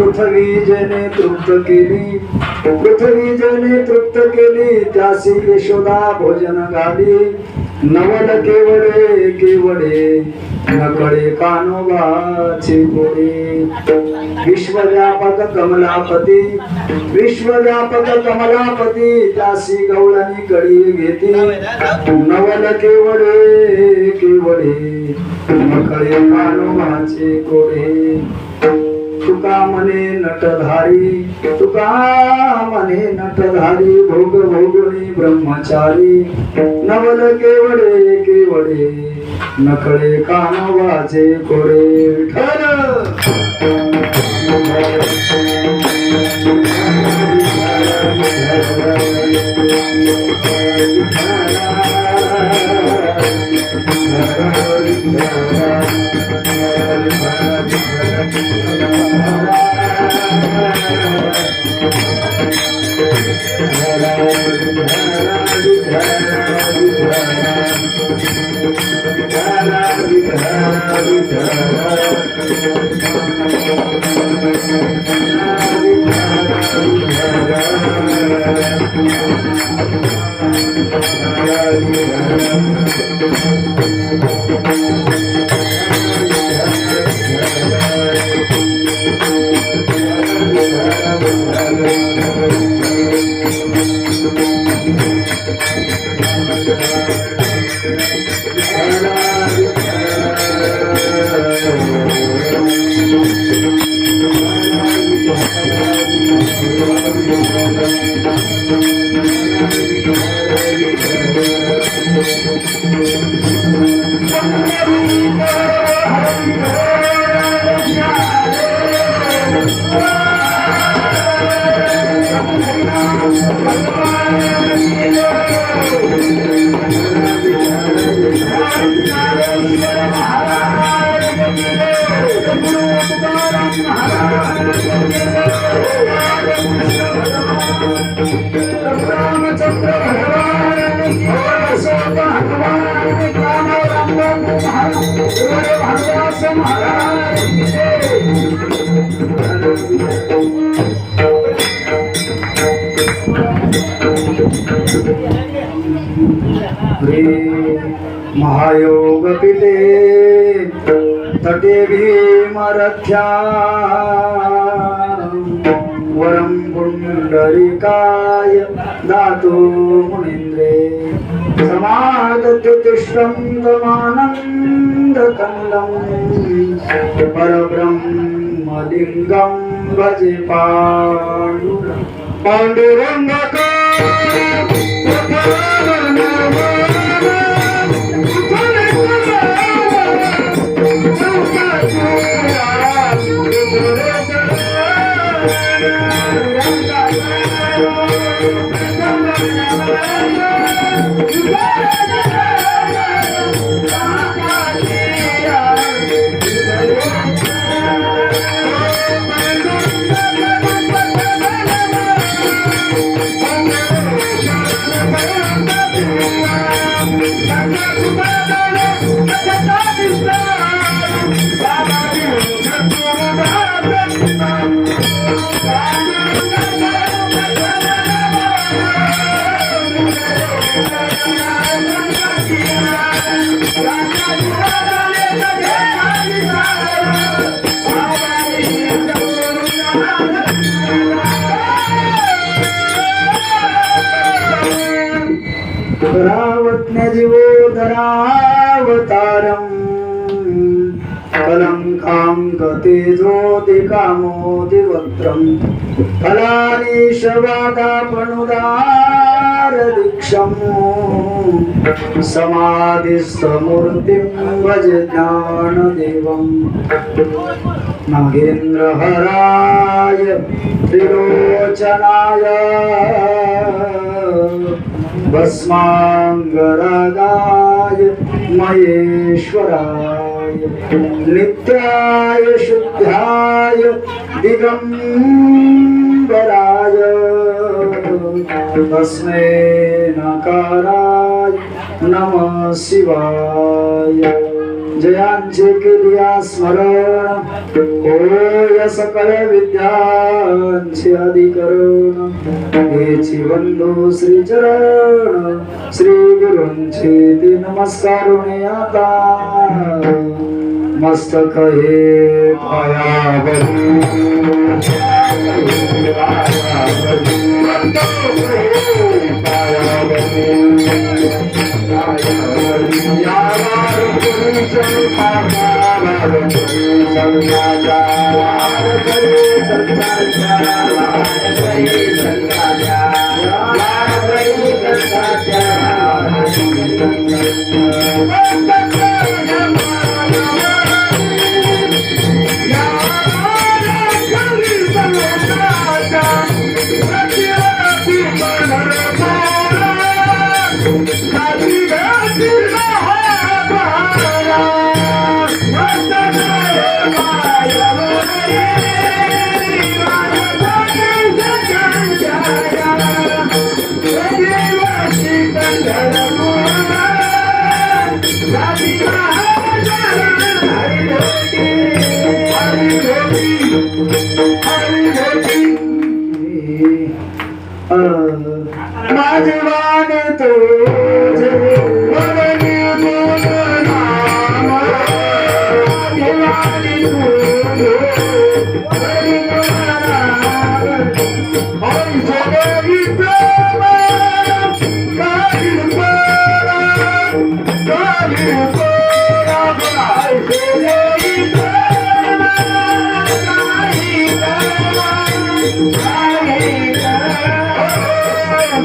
पृथ्वी जने तृप्त केली त्यासी यशोदा भोजन घाली नवल केवडे नकळे कानोबाचे गोडे विश्वव्यापक कमलापती त्यासी गवळणी कडी घेती नवल केवडे नकळे कानोबाचे गोडे तुका मने नटधारी भोगणी ब्रह्मचारी नवल केवडे नकळे कानोबाचे कोडे विठ्ठल महायोग पिते तटे भीमरथ्या वरम पुंडरीकाय दातु मुनीन्द्रे समागत्युतिष्ठन्तमानन्दकन्दं परब्रह्मलिङ्गं भजे पाण्डुरङ्गका धरावतारम् कलंकां गतेजोतिकामोदिवक्त्रम् फलानि शवादापनुदार दीक्षम् समाधिस्थमूर्तिं भज ज्ञानदेवम् नागेन्द्रहराय त्रिलोचनाय भस्मांगरागाय महेश्वराय नित्याय शुद्धाय दिगंबराय तस्मै नकाराय नमः शिवाय जयांचे केलिया स्मरण होय सकळ विद्यांचे अधिकरण हेची बंधू श्री चरण श्री गुरूंचे ते नमस्कारुणे आता मस्तक हे पायावरी माझवाने तुझे वरणी तुझ नाम माझवाने तुझे वरणी तुझ नाम और जगही प्रेम काहिल परा भाई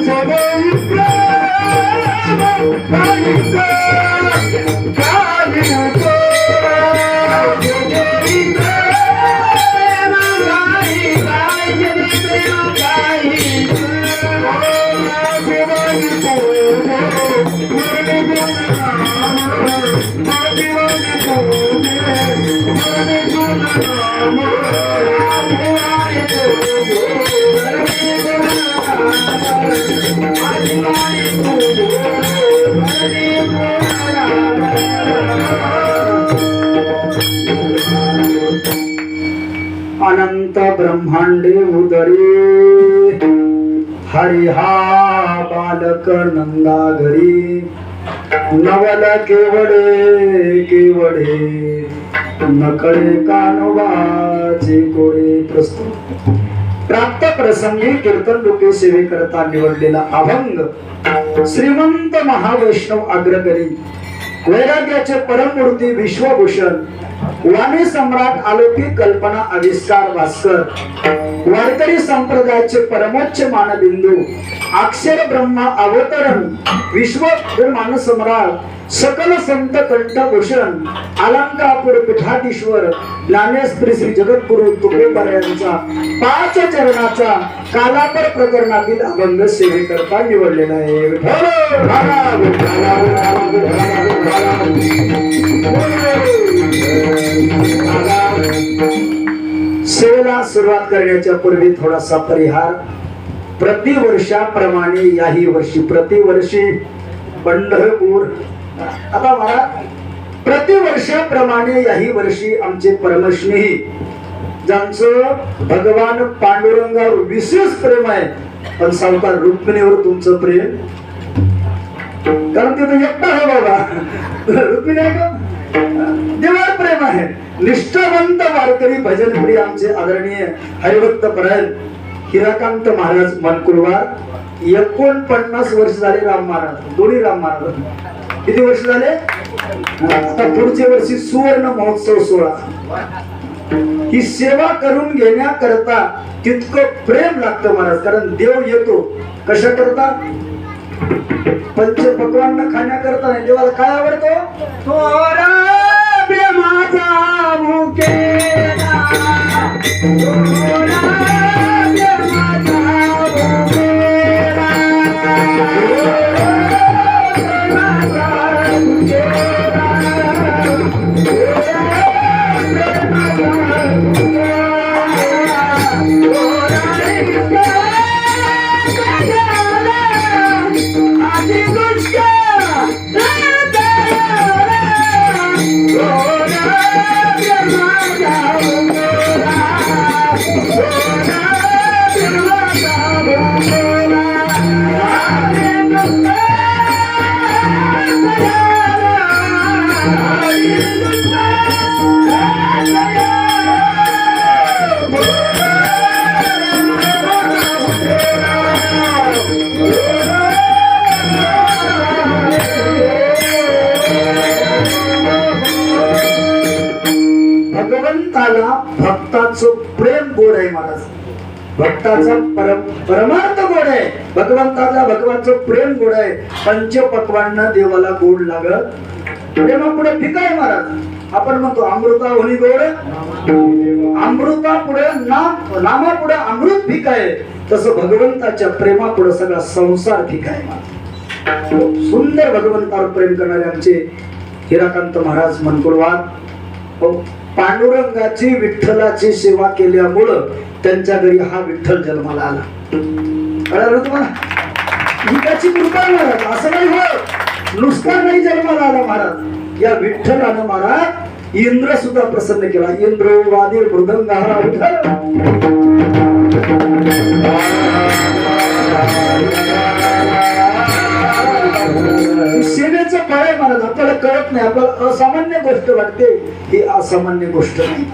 जगही प्रेम अनंत ब्रह्मांडे उदरी हरिहा बालक नंदाघरी नवल केवडे केवडे नकळे कानोबाचे कोडे. प्रस्तुत प्राप्त प्रसंगी कीर्तन लोके सेवे करता निवडलेला अभंग श्रीमंत महावैष्णव अग्रकरी वैराग्याचे परममूर्ती विश्वभूषण वाणी सम्राट अलौकिक कल्पना आविष्कार भास्कर वारकरी संप्रदायाचे परमोच्च मानबिंदू अक्षर ब्रह्मा अवतरण विश्व मानसम्राट सकल संत कंठभूषण अलंकापूर पीठाधीश्वर ज्ञानेश्वरी श्री जगद्गुरु तुकोबर यांचा 5 चरणाचा कालापर प्रकरणातील अभंग सेवेकरता निवडलेला आहे. सेवेला सुरुवात करण्याच्या पूर्वी थोडासा परिहार. प्रतिवर्षाप्रमाणे याही वर्षी प्रतिवर्षी पंढरपूर आता मला प्रतिवर्षाप्रमाणे याही वर्षी आमचे परमस्नेही ज्यांचं भगवान पांडुरंगावर विशेष प्रेम आहे पण सावकार रुक्मिणीवर तुमचं प्रेम कारण तिथे एकटा आहे बाबा रुक्मिणी आहे का देवावर प्रेम आहे. निष्ठावंत वारकरी भजन प्रिय आमचे आदरणीय हरिभक्त परायण हिराकांत महाराज मनकुलवार 49 वर्ष झाले. राम महाराज दोन्ही राम महाराज किती वर्ष झाले. आता पुढच्या वर्षी सुवर्ण महोत्सव सोहळा. ही सेवा करून घेण्याकरता तितकं प्रेम लागतं महाराज कारण देव येतो कशा करता पंचपक्वान्न खाण्याकरता नाही. देवाला काय आवडतो थोडा प्रेमाचा मुकेला Oh भगवंताला भक्ताचं प्रेम गोड आहे महाराज. भक्ताचा परमार्थ गोड आहे. भगवंताचं प्रेम गोड आहे. पंचपक्वांना देवाला गोड लागत प्रेमापुढे फिका आहे महाराज. आपण म्हणतो अमृता होणी गोड, अमृता पुढे नामा पुढे अमृत फिका आहे. तसं भगवंताच्या प्रेमापुढे सगळा संसार फिका आहे महाराज. सुंदर भगवंतावर प्रेम करणारे आमचे हिराकांत महाराज मनकुळवाद पांडुरंगाची विठ्ठलाची सेवा केल्यामुळं त्यांच्या घरी हा विठ्ठल जन्माला आला. कळलं तुम्हाला? ही त्याची कृपा आहे महाराज. असं नाही हो नुसता नाही जन्माला आला महाराज. या विठ्ठलानं महाराज इंद्र सुद्धा प्रसन्न केला. इंद्र वादी मृदंगारा विठ्ठल सेवेचं फळ आहे महाराज. आपल्याला कळत नाही, आपल्याला असामान्य गोष्ट वाटते. ही असामान्य गोष्ट नाही.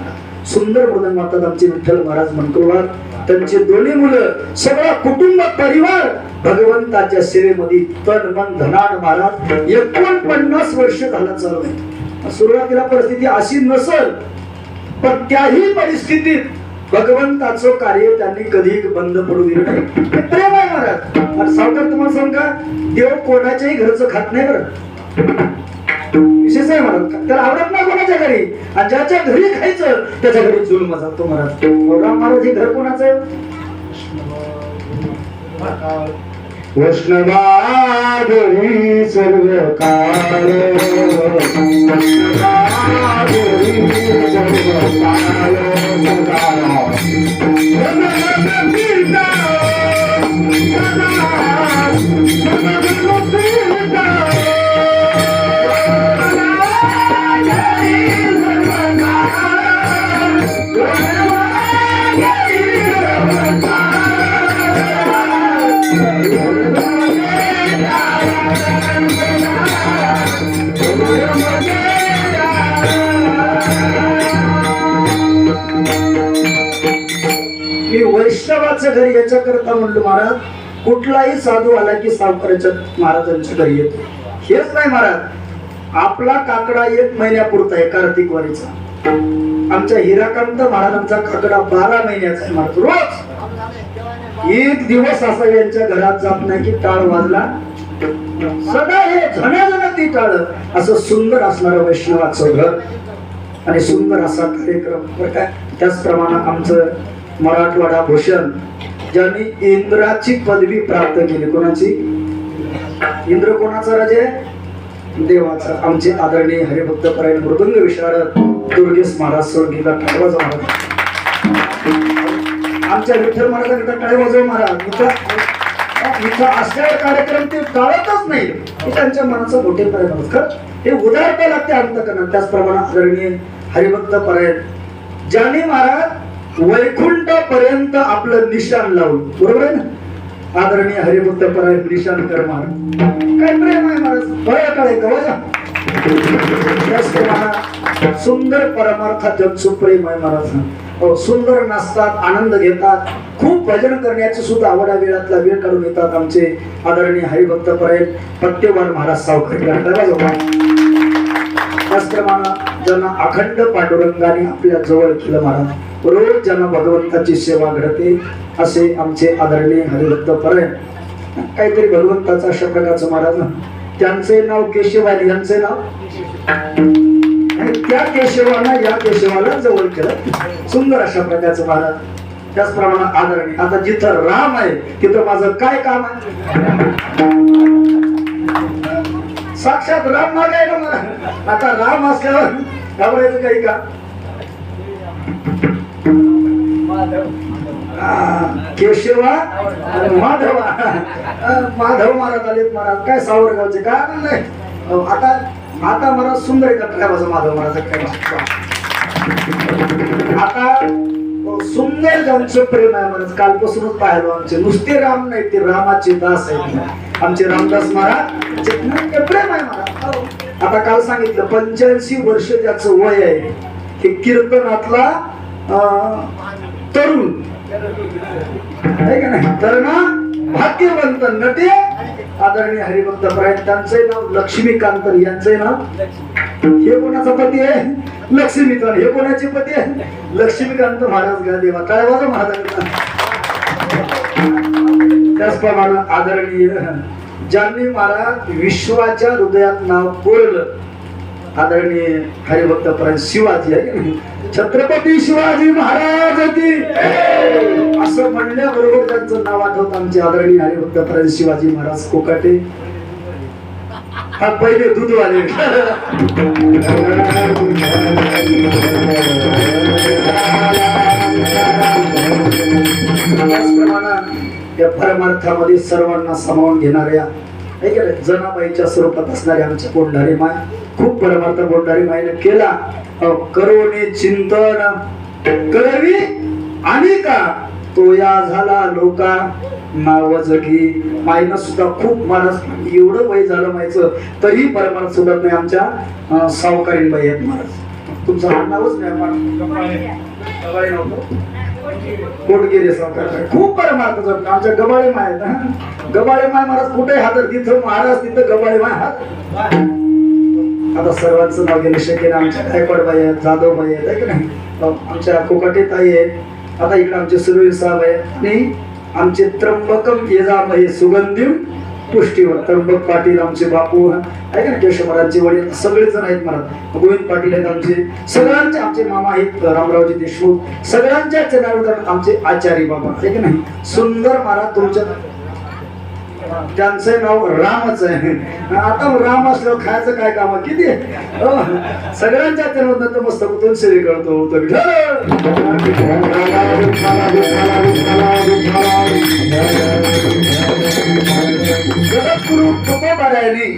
सुंदर मृदंग वाजतात आमचे विठ्ठल महाराज मनकुळवाद. त्यांचे दोन्ही मुलं सगळा कुटुंब परिवार भगवंताच्या सेवेमध्ये तन मन धनान महाराज 49 वर्ष झाला चालू आहे. सुरुवातीला परिस्थिती अशी नसल, पण त्याही परिस्थितीत भगवंताचं कार्य त्यांनी कधी बंद पडू दिलं नाही. हे प्रेम आहे महाराज. आणि सावकार तुम्हाला सांग का, देव कोणाच्याही घरचं खात नाही बरं. विशेष आहे महाराज. त्याला आवडत नाही कोणाच्या घरी, आणि ज्याच्या घरी खायचं त्याच्या घरी जुलम जातो महाराज. राम महाराज हे घर कोणाचं? वैष्णवाधरी सर्व काळ, वैष्णवाधरी सर्व काळ वैष्णवाचं घर याच्या करता म्हणलं महाराज. कुठलाही साधू आला की सावकाराच्या महाराजांच्या घरी येतो. हेच नाही महाराज, आपला काकडा 1 महिन्यापुरता आहे कार्तिक वारीचा. आमच्या हिराकांत महाराजांचा काकडा 12 महिन्याचा आहे महाराज. रोज एक दिवस असा यांच्या घरात जात नाही की टाळ वाजला. सदा हे झणाझण ती टाळ. असं सुंदर असणारं वैष्णवाचं घर आणि सुंदर असा कार्यक्रम. त्याचप्रमाणे आमचं मराठवाडा भूषण ज्यांनी इंद्राची पदवी प्राप्त केली. कोणाची? इंद्र कोणाचा राजे? देवाचा. आमचे आदरणीय हरिभक्त परायण मृदंग विशारद दुर्गेश महाराज स्वर्गीय टाळेवाजव महाराज. आमच्या विठ्ठल महाराजांचा टाळेवाजव महाराज. इथं असल्यावर कार्यक्रम ते टाळतच नाही. हे त्यांच्या मनाचं मोठे प्रयत्न खरं. हे उदारता लागते अंतकरणात. त्याचप्रमाणे आदरणीय हरिभक्त परायण ज्यांनी महाराज वैकुंठ पर्यंत आपलं निशाण लावून, बरोबर आहे ना, आदरणीय हरिभक्त परायण निशाण कर महाराज. काय प्रेम आहे महाराज. बरं काळे गवाजा. त्याचप्रमाणे सुंदर परमार्थात ज्यांचं प्रेम आहे महाराज. सुंदर नाचतात, आनंद घेतात. खूप भजन करण्याची सुद्धा आवडा वेळातला वेळ काढून येतात आमचे आदरणीय हरिभक्त परायण पत्तेवार महाराज सावकर. त्याचप्रमाणे ज्यांना अखंड पांडुरंगाने आपल्या जवळ केलं महाराज. रोज ज्यांना भगवंताची सेवा घडते असे आमचे आदरणीय हरिभक्त परायण. काहीतरी भगवंताचं अशा प्रकारचं महाराज. त्यांचे नाव केशव आहे, यांचे नाव, आणि त्या केशवाला या केशवाला जवळ केलं. सुंदर अशा प्रकारचं महाराज. त्याचप्रमाणे आदरणीय आता जिथं राम आहे तिथं माझं काय काम आहे? साक्षात राम मागायला मला. आता राम असल्यावर घाबरायचं काही का? केशवा माधवा. माधव महाराज आलेत महाराज. काय सावरगावचे का नाही. आता आता महाराज सुंदर कटला माझा माधव महाराज. आता सुंदर ज्यांचं प्रेम आहे महाराज कालपासूनच पाहिलो आमचे नुसते राम नाही ते रामाचे दास आहेत आमचे रामदास महाराज ते प्रेम आहे महाराज आता काल सांगितलं 85 वर्ष ज्याचं वय आहे हे कीर्तनातला तरुण आहे का नाही तरुणा भाग्यवंत नटे आदरणीय हरिभक्त परायण त्यांचंही नाव लक्ष्मीकांत यांचंही नाव हे कोणाचा पती आहे लक्ष्मीकांत हे कोणाचे पती आहे लक्ष्मीकांत महाराज गादेवा काय बघा महाराज त्याचप्रमाणे आदरणीय ज्यांनी महाराज विश्वाच्या हृदयात नाव कोरलं आदरणीय हरिभक्त परायण शिवाजी आहे छत्रपती शिवाजी महाराज की असं म्हणण्याबरोबर त्यांचं नाव आठवत आमचे आदरणीय हरिभक्त परायण शिवाजी महाराज कोकाटे हा पहिले दूधवाले या परमार्थामध्ये सर्वांना सामावून घेणाऱ्या जनाबाईच्या स्वरूपात असणारे आमच्या बोंडारी माय खूप परमार्थ बोंडारी मायने केला करोने चिंतन करवी आणि का तो या झाला लोका नाव जगी मायनं सुद्धा खूप माणस एवढं वय झालं मायचं तरी परमार्थ सुधत नाही आमच्या सावकारीन बाई आहेत महाराज तुमचं हा नावच नाही कोटगिरे सावकार खूप परमार्थ जपलं आमच्या गबाळे माय आहेत गबाळे माय महाराज कुठे हातात तिथं महाराज तिथं गबाळे माय हात आता सर्वांचं नाव गेलं शक्य आमच्या गायकवाड बाई आहेत जाधव बाई आहेत की नाही आमच्या कोकाटे ताई आहेत आता इकडे आमचे सुरवीर साहेब आहेत आणि आमचे त्र्यंबकम येजामहे सुगंधिम पुष्टीवर त्र्यंबक पाटील आमचे बापू आहे ना केशव महाराजचे वडील सगळेजण आहेत महाराज गोविंद पाटील आहेत आमचे सगळ्यांचे आमचे मामा आहेत रामरावजी देशमुख सगळ्यांच्या नाव आमचे आचार्य बाबा आहे की नाही सुंदर महाराज तुमच्या त्यांचं नाव रामच आहे आता राम असल्यावर खायचं काय काम किती सगळ्यांच्या तर मस्त कुठून सेवे करतो जगद्गुरु तुकोबारायांनी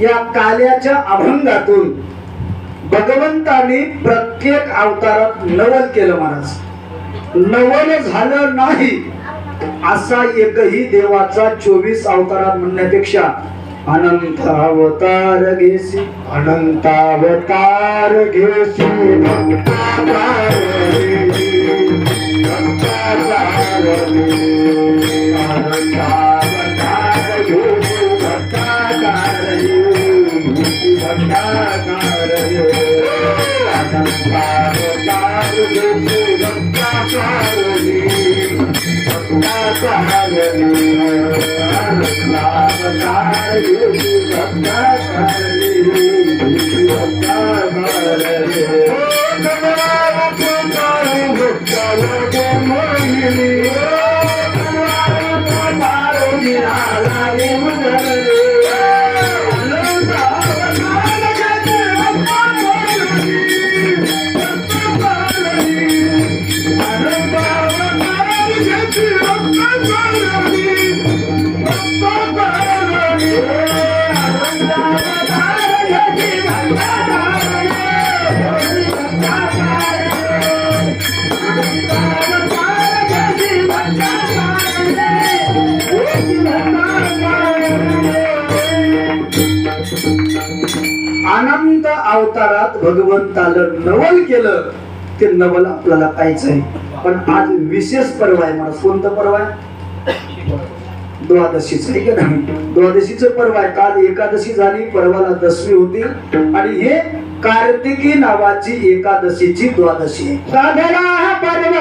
या काल्याच्या अभंगातून भगवंताने प्रत्येक अवतारात नवल केलं महाराज नवल झालं नाही असा एकही देवाचा 24 अवतारात म्हणण्यापेक्षा अनंत अवतार घेसी अनंत अवतार घेसी अनंत अवतारात भगवंताला नवल केलं ते नवल आपल्याला पाहायचंय पण आज विशेष पर्व आहे मला कोणतं पर्व आहे द्वादशीचं आहे का नाही द्वादशीचं पर्व आहे काल एकादशी झाली परवाला दशमी होती आणि हे कार्तिकी नावाची एकादशीची द्वादशी आहे साधना पर्व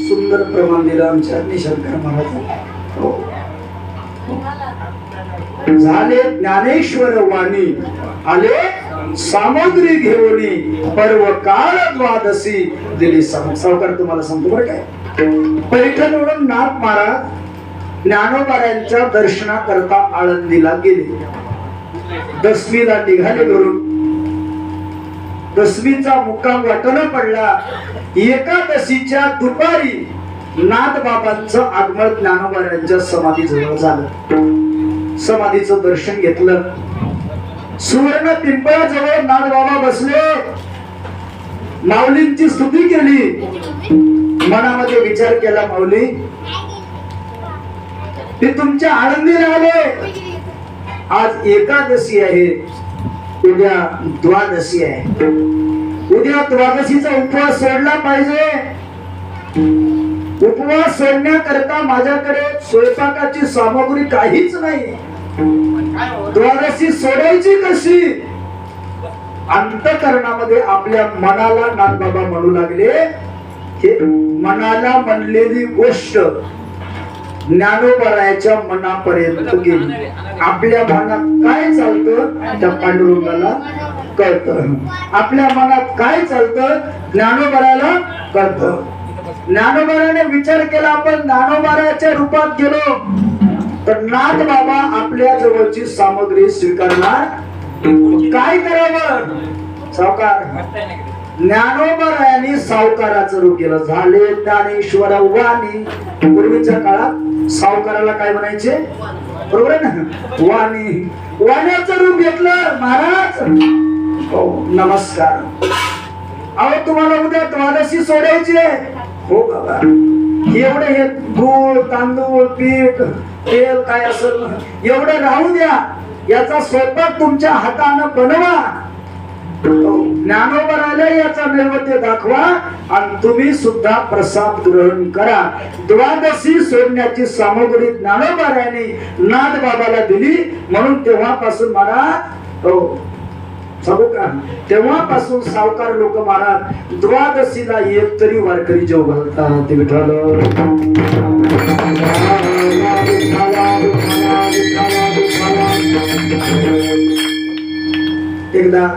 सुंदर प्रमाण दिलं आमच्या निशंकर महाराज. झाले ज्ञानेश्वर वाणी आले सामग्री घेऊन पर्व काळ द्वादशी दिली. सावकार तुम्हाला सांगतो बरं काय, पैठणवरून नाथ महाराज ज्ञानोबारायांच्या दर्शनाकरता आळंदीला गेले. दसवीला निघाले घरून. दसवीचा मुक्काम वाटण पडला. एकादशीच्या दुपारी नाथबाबांचं आगमन ज्ञानोबारायांच्या समाधीजवळ झालं. समाधीचं दर्शन घेतलं. सुवर्ण पिंपळाजवळ नाथबाबा बसले. माऊलींची स्तुती केली. मनामध्ये विचार केला, माऊली ते तुमच्या आळंदीला आले. आज एकादशी आहे, उद्या द्वादशी आहे. उद्या द्वादशीचा उपवास सोडला पाहिजे. उपवास सोडण्याकरता माझ्याकडे स्वयंपाकाची सामग्री काहीच नाही. द्वादशी सोडायची कशी? अंतःकरणामध्ये आपल्या मनाला नाथबाबा म्हणू लागले, हे मनाला म्हणलेली गोष्ट ज्ञानोबारायाच्या मनापर्यंत गेली. आपल्या मनात काय चालतं त्या पांडुरंगाला कळतं. आपल्या मनात काय चालतं ज्ञानोबारायाला कळतं. ज्ञानोबारायाने विचार केला, आपण ज्ञानोबारायाच्या रूपात गेलो तर नाथ बाबा आपल्या जवळची सामग्री स्वीकारणार, काय करावं? सावकार ज्ञानोबारायांनी सावकाराचं रूप केलं. झाले ज्ञानेश्वर वाणी. पूर्वीच्या काळात सावकाराला काय म्हणायचे, बरोबर आहे ना, वाणी. वाण्याचं रूप घेतलं. महाराज हो नमस्कार. अहो तुम्हाला उद्या द्वादशी सोडायची आहे. हो बाबा, एवढे हे गूळ तांदूळ पीठ तेल काय असेल एवढं राहू द्या. याचा स्वयंपाक तुमच्या हाताने बनवा. ज्ञानोबाराला याचा नैवेद्य दाखवा आणि तुम्ही सुद्धा प्रसाद ग्रहण करा. द्वादशी सोडण्याची सामग्री ज्ञानोबाराने नाथ बाबाला दिली. म्हणून तेव्हापासून महाराज हो सांगू का, तेव्हापासून सावकार लोक महाराज द्वादशीला एक तरी वारकरी जेव घालतात. ते विठ्ठल एकदा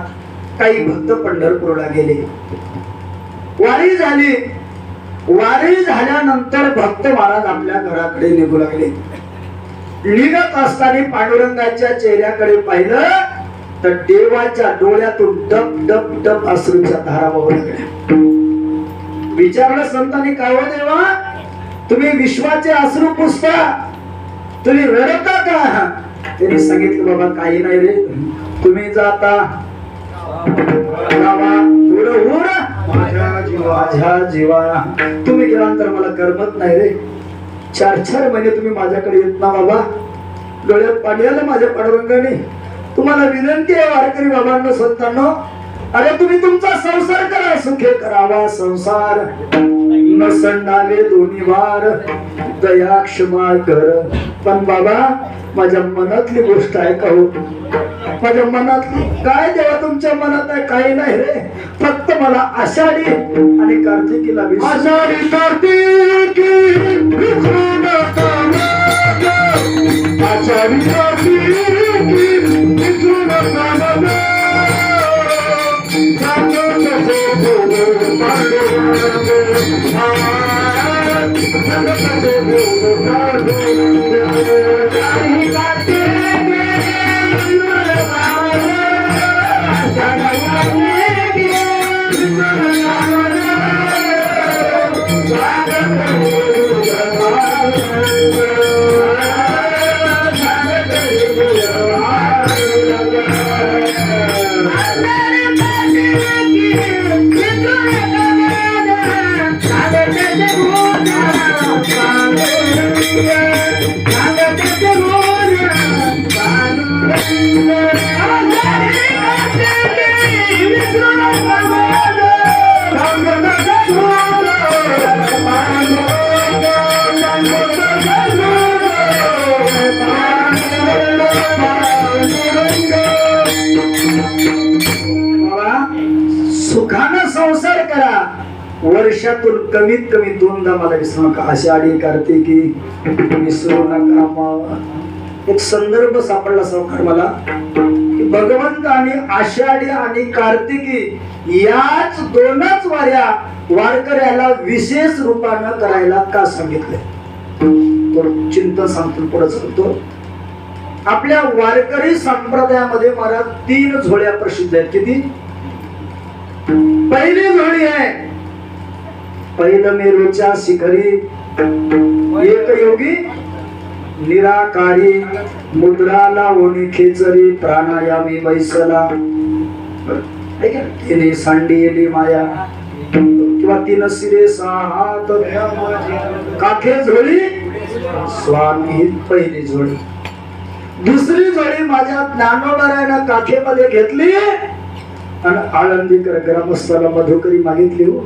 काही भक्त पंढरपूरला गेले. वारी झाली. वारी झाल्यानंतर भक्त महाराज आपल्या घराकडे निघू लागले. निघत असताना पांडुरंगाच्या चेहऱ्याकडे पाहिलं तर देवाच्या डोळ्यातून डब डब डब अश्रूच्या धारा वाहू लागल्या. विचारलं संतांनी, काय हो देवा, तुम्ही विश्वाचे अश्रू पुसता, तुम्ही रडता का? त्यांनी सांगितलं, बाबा काही नाही रे, तुम्ही जाता माझ्या जीवा, तुम्ही गेल्यानंतर मला करमत नाही रे. 4-4 महिने तुम्ही माझ्याकडे येत ना बाबा. डोळ्यात पाणी आलं माझ्या पांडुरंगाने. तुम्हाला विनंती आहे वारकरी बाबांनो संतांनो, अरे तुम्ही तुमचा संसार करा, सुखे करावा संसार, न संडावे दोन्ही वार, दया क्षमा कर. पण बाबा माझ्या मनातली गोष्ट आहे का हो? माझ्या मनात काय देवा तुमच्या मनात आहे? काही नाही रे, फक्त मला आषाढी आणि कार्तिकीला आषाढी कार्तिकी विसरू नका माझा, आषाढी कार्तिकी विसरू नका माझा. वर्षातून कमीत कमी 2दा मला विसरू नका, आषाढी कार्तिकी विसरू नका. मग एक संदर्भ सापडला सावकार मला, की भगवंत आणि आषाढी आणि कार्तिकी याच 2च वाऱ्या वारकऱ्याला विशेष रूपानं करायला का सांगितले. तो चिंतन सांगतो, पुढे सांगतो. आपल्या वारकरी संप्रदायामध्ये मला 3 झोळ्या प्रसिद्ध आहेत. किती? पहिली झोळी आहे, पहिलं मेरूच्या शिखरी एक योगी निराकारी मुद्राला ओणी खेचरी प्राणायामी बैसला, तिने सांडिली माया किंवा 3 शिरे 6 हात काखे झोळी स्वामी ही पहिली झोळी. दुसरी झोळी माझ्या ज्ञानोबरायनं काखेमध्ये घेतली आणि आळंदीकर ग्रामस्थाला मधुकरी मागितली. हो,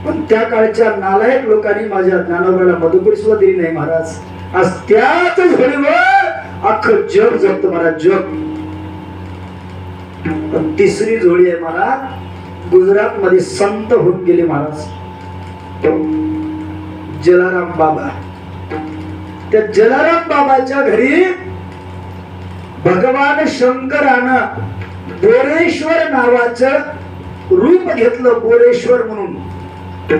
पण त्या काळच्या नालायक लोकांनी माझ्या ज्ञानोबराला मधुकरी सुद्धा दिली नाही महाराज. आज त्याच झोळीवर अख्खं जग जगत महाराज, जग. पण तिसरी झोळी आहे महाराज, गुजरात मध्ये संत होऊन गेले महाराज, जलाराम बाबा. त्या जलाराम बाबाच्या घरी भगवान शंकरानं बोरेश्वर नावाचं रूप घेतलं, बोरेश्वर म्हणून.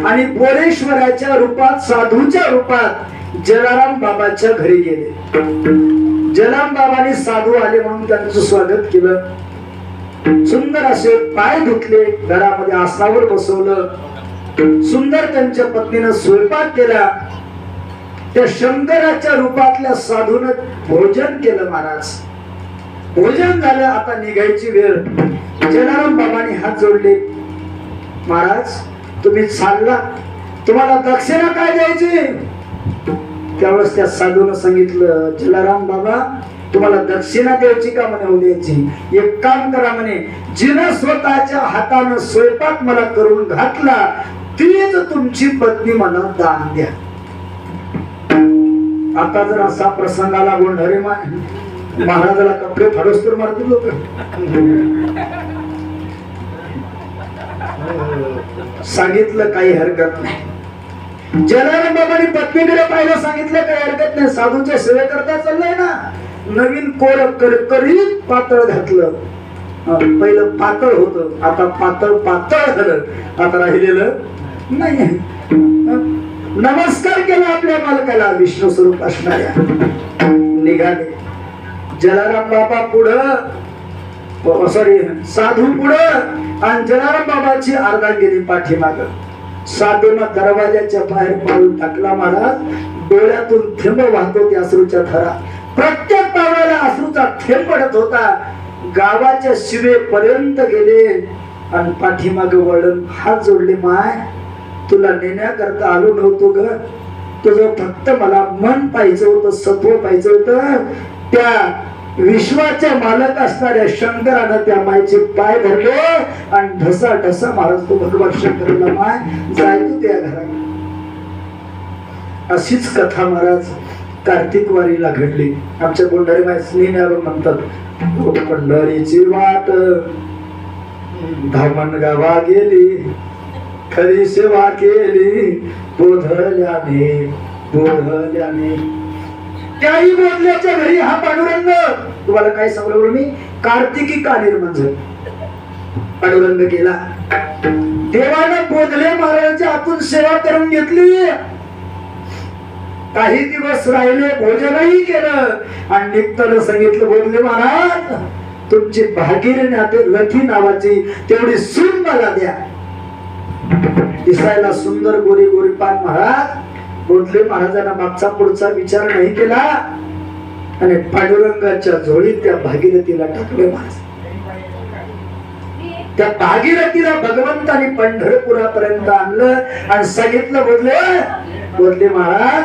आणि बोरेश्वराच्या रूपात, साधूच्या रूपात जलाराम बाबाच्या घरी गेले. जलाराम बाबांनी साधू आले म्हणून त्यांचं स्वागत केलं. सुंदर असे पाय धुतले, घरामध्ये आसनावर बसवलं. सुंदर त्यांच्या पत्नीनं स्वयंपाक केला. त्या शंकराच्या रूपातल्या साधून भोजन केलं महाराज. भोजन झालं, आता निघायची वेळ. जलाराम बाबांनी हात जोडले, महाराज तुम्ही चालला, तुम्हाला दक्षिणा काय द्यायची. त्यावेळेस त्या साधून सांगितलं, जलाराम बाबा तुम्हाला दक्षिणा द्यायची का म्हणे, उद्याची. एक काम करा म्हणे, जिनं स्वतःच्या हातानं स्वयंपाक मला करून घातला तीच तुमची पत्नी मला दान द्या. आता जर असा प्रसंग आला, गोंढरे महाराजाला कपडे फाडूस तर मारतील लोक. सांगितलं काही हरकत नाही. जलाराम बाबांनी पत्नीकडे पाहिलं, सांगितलं काही हरकत नाही, साधूच्या सेवे करता चाललंय ना. नवीन कोर करकरीत पातळ घातलं. पहिलं पातळ होतं, आता पातळ पातळ झालं, आता राहिलेलं नाही. नमस्कार केला आपल्या मालकाला, विष्णू स्वरूप असणाऱ्या. निघाले जलाराम बाबा पुढं, सॉरी साधू पुढं, आणि जलाराम बाबाची अर्धांगिनी पाठीमाग. साधूनं दरवाजाच्या बाहेर पाऊल टाकला महाराज. डोळ्यातून थेंब वाहत होते अश्रूच्या धारा. प्रत्येक पावलाला अश्रूचा थेंब पडत होता. गावाच्या शिवेपर्यंत गेले आणि पाठीमाग वळून हात जोडले, माय तुला नेण्याकरता आलो नव्हतो ग, तुझं फक्त मला मन पाहिजे होतं, सत्व पाहिजे होतं. त्या विश्वाचे मालक असणाऱ्या शंकरानं त्या मायचे पाय धरले आणि ढसा ढसा महाराज तो भगवान शंकराला, माय जाय तू त्या घरात. अशीच कथा महाराज कार्तिक वारीला घडली. आमच्या गोंढरे नेहमी म्हणतात, पंढरीची वाट धामण गावा गेली, खरी सेवा केली बोधल्याने बोधल्याने. त्याही बोधल्याच्या घरी हा पांडुरंग. तुम्हाला काय सांगलो मी, कार्तिकी का निर्माण झाला, पांडुरंग केला. देवानं बोधले महाराजांच्या हातून सेवा करून घेतली. काही दिवस राहिले, भोजनही केलं आणि निघताना सांगितलं, बोधले महाराज तुमची भागीरथी रथी नावाची तेवढी सून मला द्या. दिसायला सुंदर गोरी गोरी पान महाराज. बोधले महाराजांना मागचा पुढचा विचार नाही केला आणि पांडुरंगाच्या झोळीत त्या भागीरथीला टाकले महाराज. त्या भागीरथीला भगवंतानी पंढरपुरापर्यंत आणलं आणि सांगितलं, बोधले महाराज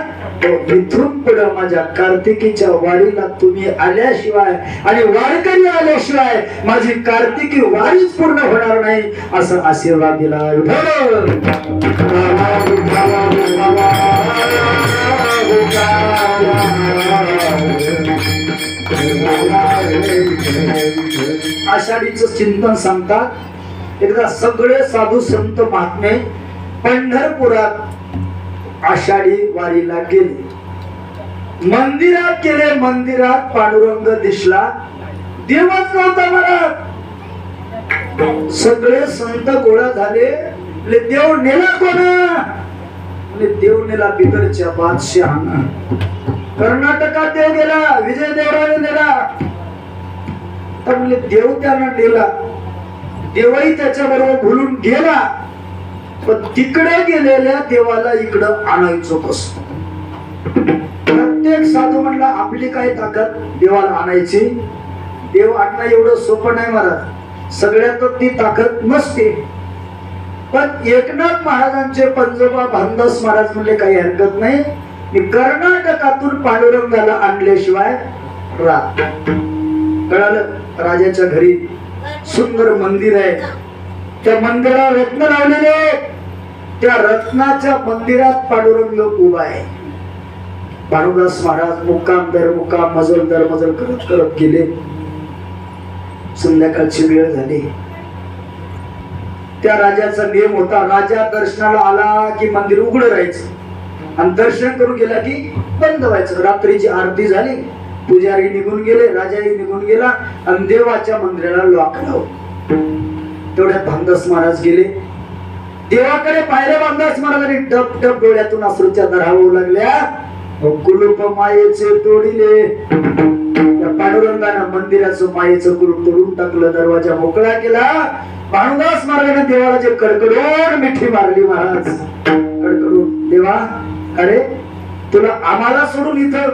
इथून पुढे माझ्या कार्तिकीच्या वारीला तुम्ही आल्याशिवाय आणि वारकरी आल्याशिवाय माझी कार्तिकी वारीच पूर्ण होणार नाही, असं आशीर्वाद दिला. आषाढीचं चिंतन सांगतात. एकदा सगळे साधू संत महात्मे पंढरपुरात आषाढी वारीला गेले. मंदिरात गेले. मंदिरात पांडुरंग दिसला, देवच नव्हता महाराज. सगळे संत गोळा झाले. देव नेला कोणा? देव नेला बिदरच्या बादशहाना. कर्नाटकात देव गेला, विजय देवराने नेला. तर म्हणजे देव त्यांना नेला, देवही त्याच्या बरोबर भुलून गेला. पण तिकडे गेलेल्या देवाला इकडं आणायचो कसं? प्रत्येक साधू म्हणला आपली काय ताकद देवाला आणायची? देव आणणं एवढं सोपं नाही महाराज, सगळ्यात ती ताकद नसते. पण एकनाथ महाराजांचे पंजोबा भानदास महाराज म्हणले काही हरकत नाही, मी कर्नाटकातून पांडुरंगाला आणल्याशिवाय राहत. कळालं? राजाच्या घरी सुंदर मंदिर आहे, त्या मंदिराला रत्न लावलेले. त्या रत्नाच्या मंदिरात पांडुरंग उभा आहे. भानुदास महाराज मुक्काम दर मुक्काम, मजल दर मजल करत करत गेले. संध्याकाळची वेळ झाली. त्या राजाचा नियम होता, राजा दर्शनाला आला की मंदिर उघड राहायचं आणि दर्शन करून गेला की बंद व्हायचं. रात्रीची आरती झाली, पुजारी निघून गेले, राजाही निघून गेला आणि देवाच्या मंदिराला लॉक लावलं. तेवढ्यात भानदास महाराज गेले. देवाकडे पाहिलं भानदास महाराजांनी, टप टप डोळ्यातून अश्रूच्या धारा होऊ लागल्या. कुलूप मायेचे तोडिले. पांडुरंगानं मंदिराचं मायेचं कुलूप तोडून टाकलं, दरवाजा मोकळा केला. भानुदास महाराजांनी देवाला जे कडकडून मिठी मारली. महाराज कडकडून, देवा अरे तुला आम्हाला सोडून इथं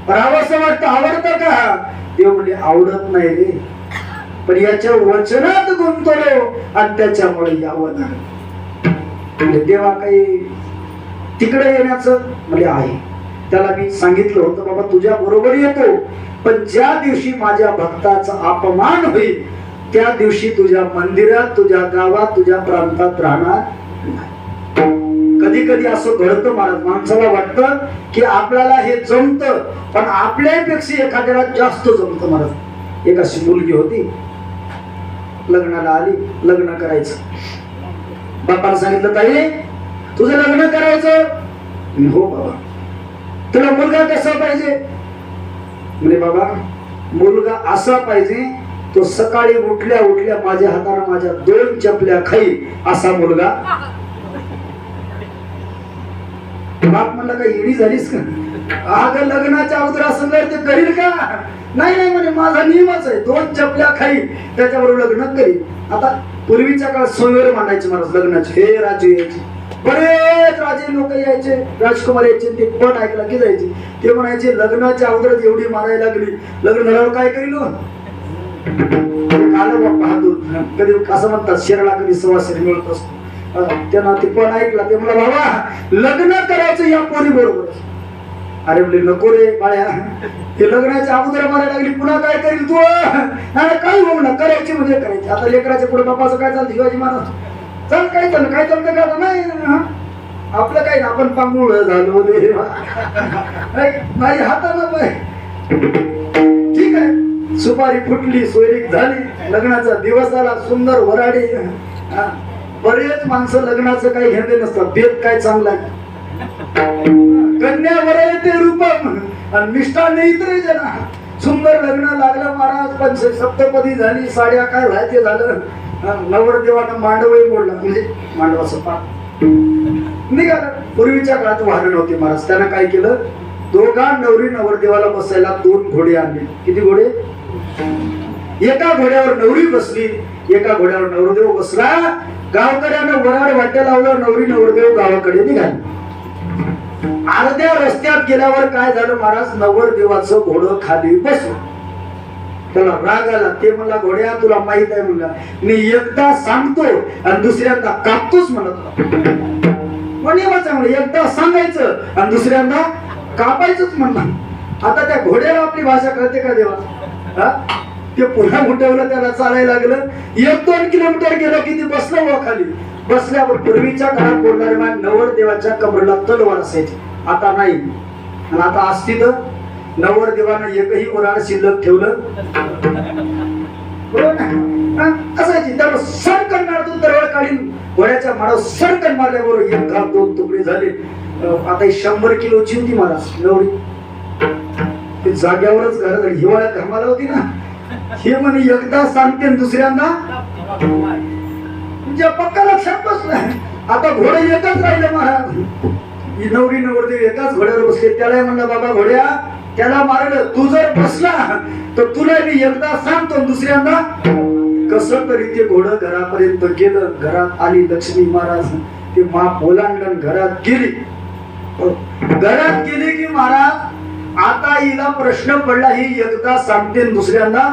राहावंसं वाटतं, आवडतं का? देव म्हणजे आवडत नाही रे, पण याच्या वचनात गुंतलो आणि त्याच्यामुळे यावं लागलं. देवा काही तिकडे येण्याचं म्हणजे आहे. त्याला मी सांगितलं होतं, बाबा तुझ्या बरोबर येतो, पण ज्या दिवशी माझ्या भक्ताचा अपमान होईल त्या दिवशी तुझ्या मंदिरात, तुझ्या गावात, तुझ्या प्रांतात राहणार नाही. कधी कधी असं घडतं महाराज, माणसाला वाटतं की आपल्याला हे जमतं, पण आपल्यापेक्षा एखाद्याला जास्त जमतं. महाराज एक अशी मुलगी होती, लग्नाला आली, लग्न करायचं. बापाला सांगितलं, ताई तुझं लग्न करायचं? हो बाबा. तुला मुलगा कसा पाहिजे? म्हणजे बाबा मुलगा असा पाहिजे तो सकाळी उठल्या उठल्या माझ्या हाताने माझ्या 2 चपल्या खाईल असा मुलगा. बाप म्हणला काय येडी झालीस का? अगं लग्नाच्या अगोदर असं ते करील का? नाही नाही म्हणे, माझा नियमच आहे, 2 चपल्या खाईल त्याच्याबरोबर लग्न करील. आता पूर्वीच्या काळात सोयीवर मांडायचे महाराज लग्नाचे. हे राजे यायचे, बरेच राजे लोक यायचे, राजकुमार यायचे, ते पण ऐकला की जायचे. ते म्हणायचे लग्नाच्या अगोदरच एवढी मारायला लागली, लग्न झाल्यावर काय करील? आलं बाप्पा हातून. कधी असं म्हणतात शेरला कधी सवाशेर मिळत असतो. त्यांना ते पण ऐकला. ते म्हणला बाबा लग्न करायचं या पोरी बरोबर. अरे म्हणले नको रे बाळ्या, ते लग्नाच्या अगोदर मारायला लागली, पुन्हा काय करील तू? काय हो म्हणा, करायची म्हणजे करायची. आता लेकराच्या पुढे बापाचं काय चालतं? शिवाजी महाराज चल काय चाललं, काय चालतं का नाही आपलं काही ना, आपण पांगुळ झालो माझ्या हाताला पाय. ठीक आहे, सुपारी फुटली, सोयरीक झाली, लग्नाचा दिवस आला, सुंदर वराडी. बरेच माणसं लग्नाचं काही घेणे नसतात, भेद काय चांगला कन्या वरयते रूपम आणि मिष्टान इतरे जना. सुंदर लग्न लागलं महाराज, पण सप्तपदी झाली, साड्या काय व्हायचे झालं. नवरदेवानं मांडवही मोडला, म्हणजे मांडवाचं पाठ निघालं. पूर्वीच्या काळात वाहन नव्हते महाराज, त्यानं काय केलं, दोघा नवरी नवरदेवाला बसायला 2 घोडे आणले. किती घोडे? एका घोड्यावर नवरी बसली, एका घोड्यावर नवरदेव बसला. गावकऱ्यानं वराड वाट्या लावलं, नवरी नवरदेव गावाकडे निघाले. अर्ध्या रस्त्यात गेल्यावर काय झालं महाराज, नवरदेवाचं घोडं खाली बसलं. त्याला राग आला. ते म्हणला घोड्या तुला माहित आहे म्हणला, मी एकदा सांगतो आणि दुसऱ्यांदा कापतोच म्हणत. म्हणजे एकदा सांगायचं आणि दुसऱ्यांदा कापायचंच म्हणला. आता त्या घोड्याला आपली भाषा कळते का देवा? ते पुन्हा उठवलं, त्याला चालायला लागलं. 1-2 किलोमीटर गेलं की ते बसलं व खाली. बसल्यावर पूर्वीच्या काळात बोलणारे नवरदेवाच्या कमरेला तलवार असायची, आता नाही. आणि आता असती तर नवरदेवानं एकही वराड शिल्लक ठेवलं बरोबर ना? असायची. त्याला सरकन मारतो तरवळ काढीन घोड्याच्या मारावर सरकन मारल्याबरोबर एक घात दोन तुकडे झाले. आता 100 किलोची होती महाराज एवढी. ते जाग्यावरच घर झाली. हिवाळ्यात घामाला होती ना. हे म्हणे एकदा सांगते दुसऱ्यांदा म्हणजे पक्का लक्षात बसलाय. आता घोडे एकच राहिले महाराज. नवरी नवरदेव एकाच घोड्यावर बसले. त्याला म्हणलं बाबा घोड्या त्याला मारलं, तू जर बसला तर तुला मी एकदा सांगतो दुसऱ्यांदा. कस तरी ते घोडं घरापर्यंत गेलं. घरात आली लक्ष्मी महाराज. ते माप ओलांडलं घरात गेली. घरात गेली की महाराज आता हिला प्रश्न पडला. ही एकदा सांगते दुसऱ्यांदा.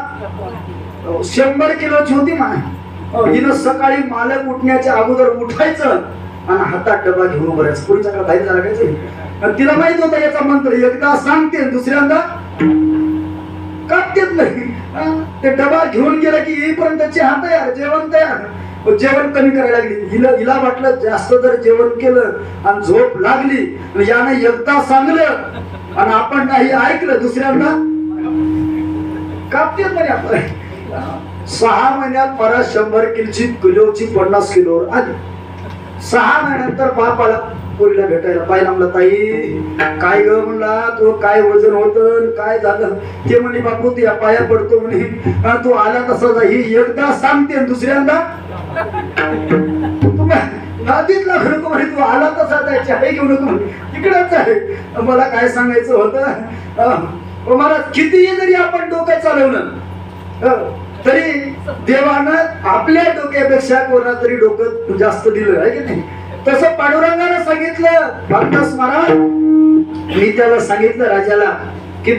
100 किलोची होती हिनं सकाळी मालक उठण्याच्या अगोदर उठायचं आणि हातात डबा घेऊन बऱ्याच पुढच्या काळात बाहेर लागायचं. तिला माहित होता याचा मंत्र एकदा सांगते दुसऱ्यांदा कापतेच नाही. ते डबा घेऊन गेला की येईपर्यंत चहा तयार, जेवण तयार. जेवण कमी करायला लागली. हिला वाटलं जास्त जर जेवण केलं आणि झोप लागली यानं एकदा सांगलं आणि आपण नाही ऐकलं दुसऱ्यांदा कापतेच नाही. आपण 6 महिन्यात परत 100 किलोची 50 किलोवर आली. 6 महिन्यानंतर बाप आला पोरीला भेटायला. पाहिला म्हणला ताई काय ग म्हणला तू काय वजन होत काय झालं. ते म्हणे बापू तू या पाया पडतो म्हणे. तू आला तसा ही एकदा सांगते दुसऱ्यांदा नादीत लागू नको म्हणे. तू आला तसा जायची आहे घेऊ नको तिकडेच आहे. मला काय सांगायचं होतं मला कितीही जरी आपण डोकं चालवलं तरी देवानं आपल्या डोक्यापेक्षा कोणा तरी डोकं जास्त दिलं आहे की नाही. तसं पांडुरंगाने सांगितलं भक्तास महाराज. मी त्याला सांगितलं राजाला की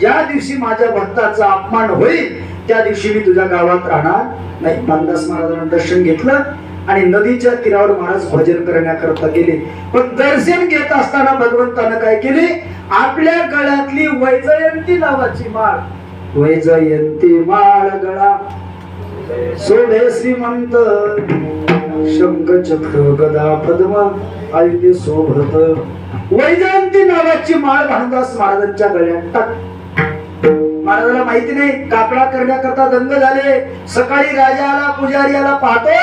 ज्या दिवशी माझ्या भक्ताचा अपमान होईल त्या दिवशी मी तुझ्या गावात राहणार नाही. पांडुरंग महाराजांना दर्शन घेतलं आणि नदीच्या तीरावर महाराज भजन करण्याकरता गेले. पण दर्शन घेत असताना भगवंतानं काय केले आपल्या गळ्यातली वैजयंती नावाची माळ. वैजयंती माळ गळा शोभे श्रीमंत शंख चक्र गदा पद्म आयुधे शोभत. वैजयंती नावाची माळ भानुदास महाराजांच्या गळ्यात टाक. महाराजाला माहिती नाही कापडा करण्याकरता दंग झाले. सकाळी राजा आला पुजारी आला पाहतो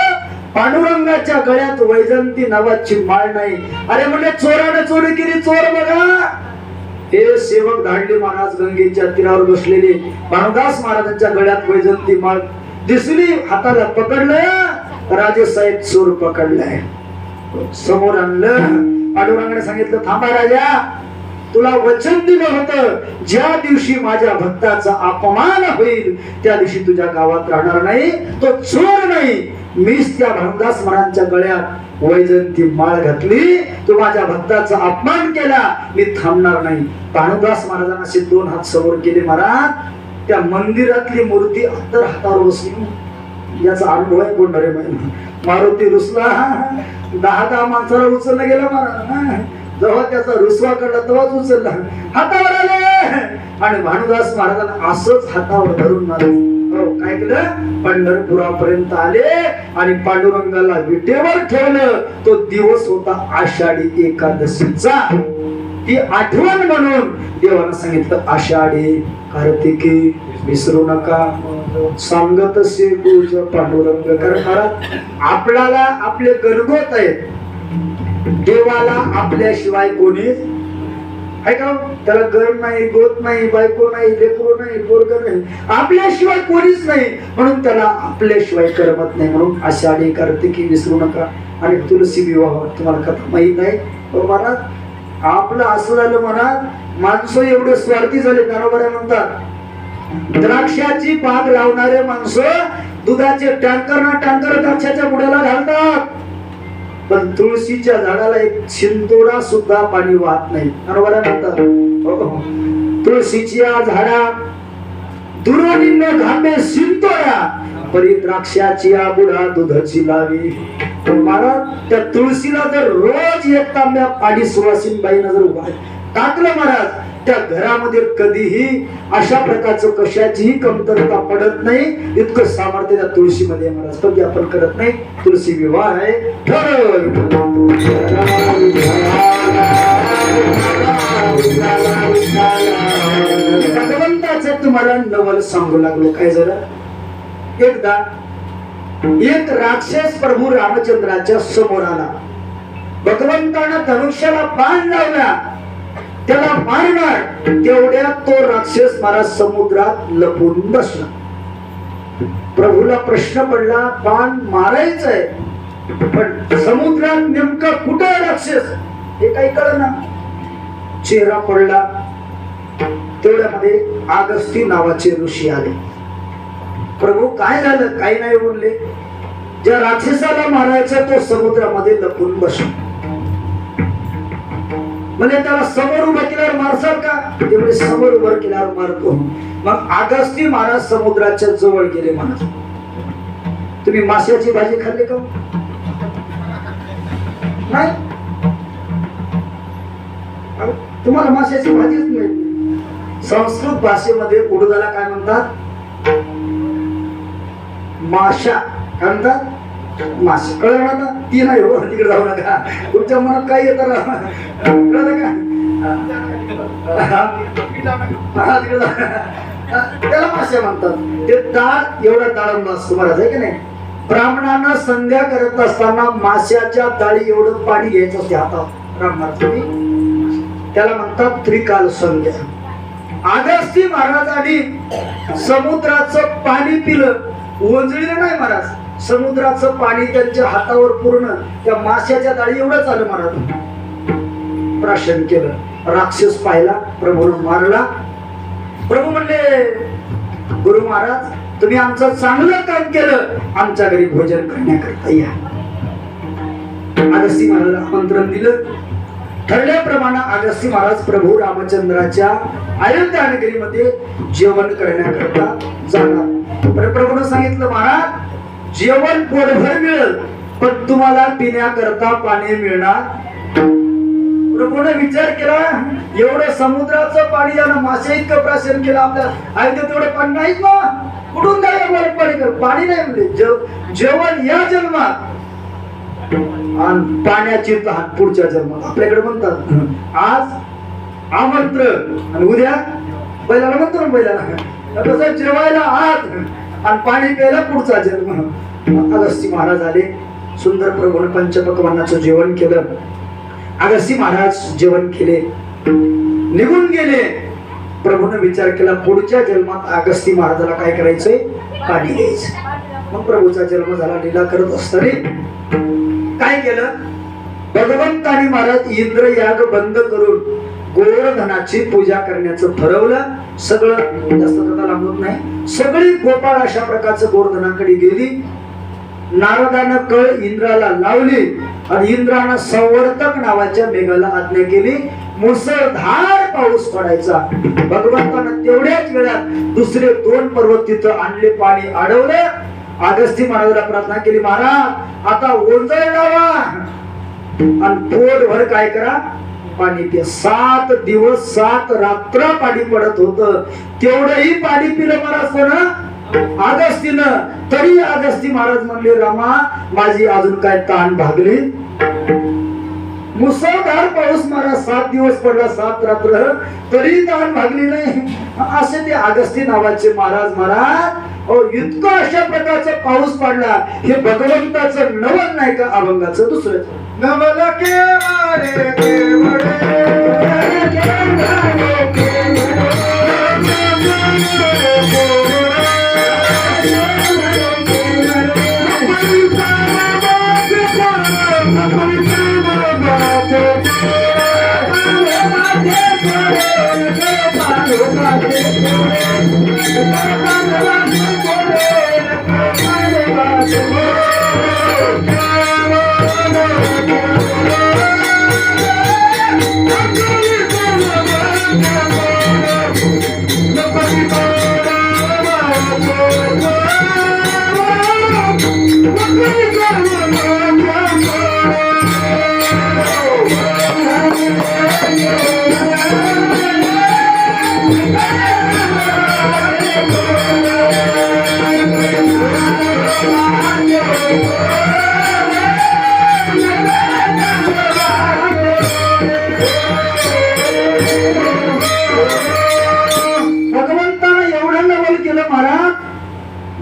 पांडुरंगाच्या गळ्यात वैजयंती नावाची माळ नाही. अरे म्हणजे चोराने चोरी केली. चोर बघा. हे सेवक धाडले महाराज गंगेच्या तीरावर बसलेले. भानुदास महाराजांच्या गळ्यात वैजयंती माळ दिसली. हाताला पकडलं. राजे साहेब चोर पकडलाय. समोर आणलं. पांडुरंगाने सांगितलं थांबा राजा तुला वचन दिलं होतं ज्या दिवशी माझ्या भक्ताचा अपमान होईल त्या दिवशी तुझ्या गावात राहणार नाही. तो चोर नाही. मीच त्या भानुदास महाराजांच्या गळ्यात वैजयंती माळ घातली. तू माझ्या भक्ताचा अपमान केला मी थांबणार नाही. भानुदास महाराजांना असे 2 हात समोर केले. महाराज त्या मंदिरातली मूर्ती अंतर हातावर बसली. याचा अनुभव आहे कोणणारे मारुती रुसला. 10 माणसाला उचललं गेलं महाराज. जेव्हा त्याचा रुसवा काढला तेव्हाच उचलला. हातावर आले आणि भानुदास महाराजांना असंच हातावर धरून मारलं. काय केलं पंढरपुरापर्यंत आले आणि पांडुरंगाला विटेवर ठेवलं. तो दिवस होता आषाढी एकादशीचा. ती आठवण म्हणून देवानं सांगितलं आषाढी कार्तिकी विसरू नका सांगत से पूज पांडुरंग. कारण आपल्याला आपले गणगोत आहेत. देवाला आपल्याशिवाय कोणीच आहे का. त्याला घर नाही गोत नाही बायको नाही लेकरू नाही पोरग नाही. आपल्याशिवाय कोणीच नाही म्हणून त्याला आपल्याशिवाय करमत नाही. म्हणून आषाढी कार्तिकी विसरू नका. आणि तुलसी विवाह तुम्हाला कथा माहित आहे महाराज. आपलं असं झालं महाराज माणसं एवढे स्वार्थी झाले. बरोबर म्हणतात द्राक्षाची बाग लावणारे माणसं दुधाचे टँकर ना टँकर द्राक्षाच्या बुडाला घालतात. पण तुळशीच्या झाडाला एक शिंतोडा सुद्धा पाणी वाहत नाही. बरोबर म्हणतात तुळशीच्या झाडा दुरोणीनं घामे शिंतोडा परी द्राक्षाची बुडा दुधाची लावी. महाराज त्या तुळशीला जर रोज एक तांब्या पाणी सुवासीन बाईनं जर टाकलं महाराज त्या घरामध्ये कधीही अशा प्रकारचं कशाचीही कमतरता पडत नाही. इतकं सामर्थ्य त्या तुळशीमध्ये महाराज. कधी आपण करत नाही. तुळशी विवाह आहे. भगवंताचं तुम्हाला नवल सांगू लागलो. काय झालं एकदा एक राक्षस प्रभू रामचंद्राच्या समोर आला. भगवंतानं धनुष्याला बाण लावला, त्याला मारणार तेवढ्यात तो राक्षस महाराज समुद्रात लपून बसला. प्रभूला प्रश्न पडला, बाण मारायचंय पण समुद्रात नेमका कुठं राक्षस हे काही कळना. चेहरा पडला. तेवढ्यामध्ये अगस्ती नावाचे ऋषी आले. प्रभू काय झालं? काही नाही बोलले. ज्या राक्षसाला मारायचा तो समुद्रामध्ये लपून बसला. म्हणजे त्याला समोर उभं केल्यावर मारसाल का? तेवढे समोर उभं केल्यावर मारतो. मग अगस्ती महाराज समुद्राच्या जवळ गेले. महाराज, तुम्ही माशाची भाजी खाल्ली का? नाही, तुम्हाला माशाची भाजीच नाही. संस्कृत भाषेमध्ये उडदाला काय म्हणतात? माशा. काय म्हणतात? माशा. कळलं ना? ती नाही हो, तिकडे जाऊ नका. तुमच्या मनात काय येतं ना, कळलं का? त्याला माशा म्हणतात. ते डाळ एवढा डाळ असतो महाराज, आहे की नाही? ब्राह्मणांना संध्या करत असताना माशाच्या डाळी एवढं पाणी घ्यायचं असते हातात ब्राह्मणासाठी. त्याला म्हणतात त्रिकाल संध्या. अगस्ती महाराजांनी समुद्राचं पाणी पिलं, ओंजळीलं नाही महाराज. समुद्राचं पाणी त्यांच्या हातावर पूर्ण त्या माशाच्या डाळी एवढंच आलं. महाराज प्राशन केलं. राक्षस पाहिला, प्रभूनं मारला. प्रभू म्हणले, गुरु महाराज तुम्ही आमचं चांगलं काम केलं, आमच्या घरी भोजन करण्याकरता या. अगस्ती महाराजांना आमंत्रण दिलं. ठरल्याप्रमाणे अगस्ती महाराज प्रभू रामचंद्राच्या अयोध्या नगरीमध्ये जेवण करण्याकरता जाणार. प्रभूनं सांगितलं, महाराज जेवण पोटभर मिळेल पण तुम्हाला पिण्याकरता पाणी मिळणार. प्रभूने विचार केला, एवढं समुद्राचं पाणी यानं मासे इतकं प्राशन केलं, आपल्या अयोध्येत तेवढं पाणी नाहीच ना, कुठून काय पाणी नाही म्हणजे जेवण या जन्मात आणि पाण्याची तहान पुढच्या जन्मात. आपल्याकडे म्हणतात आज आमंत्रण आणि उद्या बैलाला म्हणतो ना, बैलाला तसं जेवायला आज आणि पाणी प्यायला पुढचा जन्म. अगस्ती महाराज आले. सुंदर प्रभूने पंचपक्वान्नाचं जेवण केलं. अगस्ती महाराज जेवण केले, निघून गेले. प्रभूने विचार केला, पुढच्या जन्मात अगस्ती महाराजाला काय करायचंय? पाणी द्यायचं. मग प्रभूचा जन्म झाला. लीला करत असताना काय केलं? भगवंतानी महाराज इंद्र याग बंद करून गोवर्धनाची पूजा करण्याचं ठरवलं. सगळं जास्त कथा लांबत नाही. सगळी गोपाळ अशा प्रकारचं गोवर्धनाकडे गेली. नारदानं कळ इंद्राला लावली आणि इंद्रानं संवर्तक नावाच्या मेघाला आज्ञा केली, मुसळधार पाऊस पडायचा. भगवंतानं तेवढ्याच वेळात दुसरे 2 पर्वत तिथं आणले, पाणी अडवलं. अगस्ती महाराजाला प्रार्थना केली, महाराज आता ओंजळ लावा आणि पोटभर काय करा? पाणी प्या. 7 दिवस 7 रात्र पाणी पडत होतं. तेवढंही पाणी पिलं महाराज कोण? अगस्तीनं. तरी अगस्ती महाराज म्हणले, रामा माझी अजून काय ताण भागली? मुसळधार पाऊस महाराज 7 दिवस पडला, 7 रात्र, तरी ताण भागली नाही. असे ते अगस्ती नावाचे महाराज इतकं अशा प्रकारचा पाऊस पडला. हे भगवंताचं नवल नाही का? अभंगाचं दुसरं नवल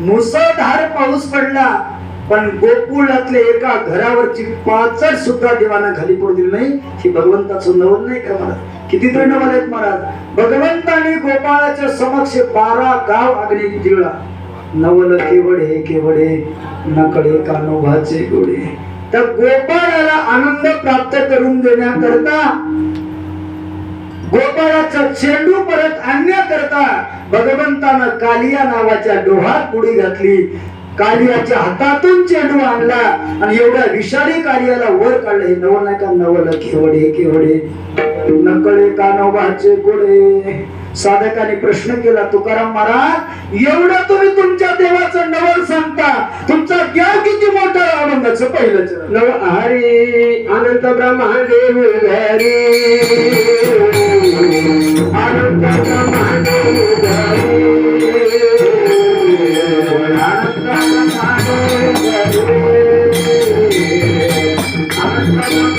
मुसळधार पाऊस पडला, पण गोकुळातल्या एका घरावरची पाचड सुद्धा देवानं खाली पडू दिली नाही. हे भगवंताचं नवल नाही का महाराज? किती तरी नवल आहेत महाराज. भगवंताने गोपाळाच्या समक्ष 12 गाव अग्नी जिळला. नवल केवढे केवढे नकडे कानोबाचे गोडे. तर गोपाळाला आनंद प्राप्त करून देण्याकरता, गोपाळाचा चेंडू परत आणण्याकरता भगवंतानं कालिया नावाच्या डोहात उडी घातली. कालियाच्या हातातून चेंडू आणला आणि एवढ्या विषारी कालियाला वर काढलं. हे नवल नाही का? नवल केवढे केवढे नकळे कानोबाचे गोडे. साधकाने प्रश्न केला, तुकाराम महाराज, एवढं तुम्ही तुमच्या देवाचं नवल सांगता, तुमचा देव किती मोठा? आनंदाचं पहिलं चरण. नव हरी अनंत ब्रह्मांडे हरी अनंत ब्रह्मांडे हरी अनंत ब्रह्मांडे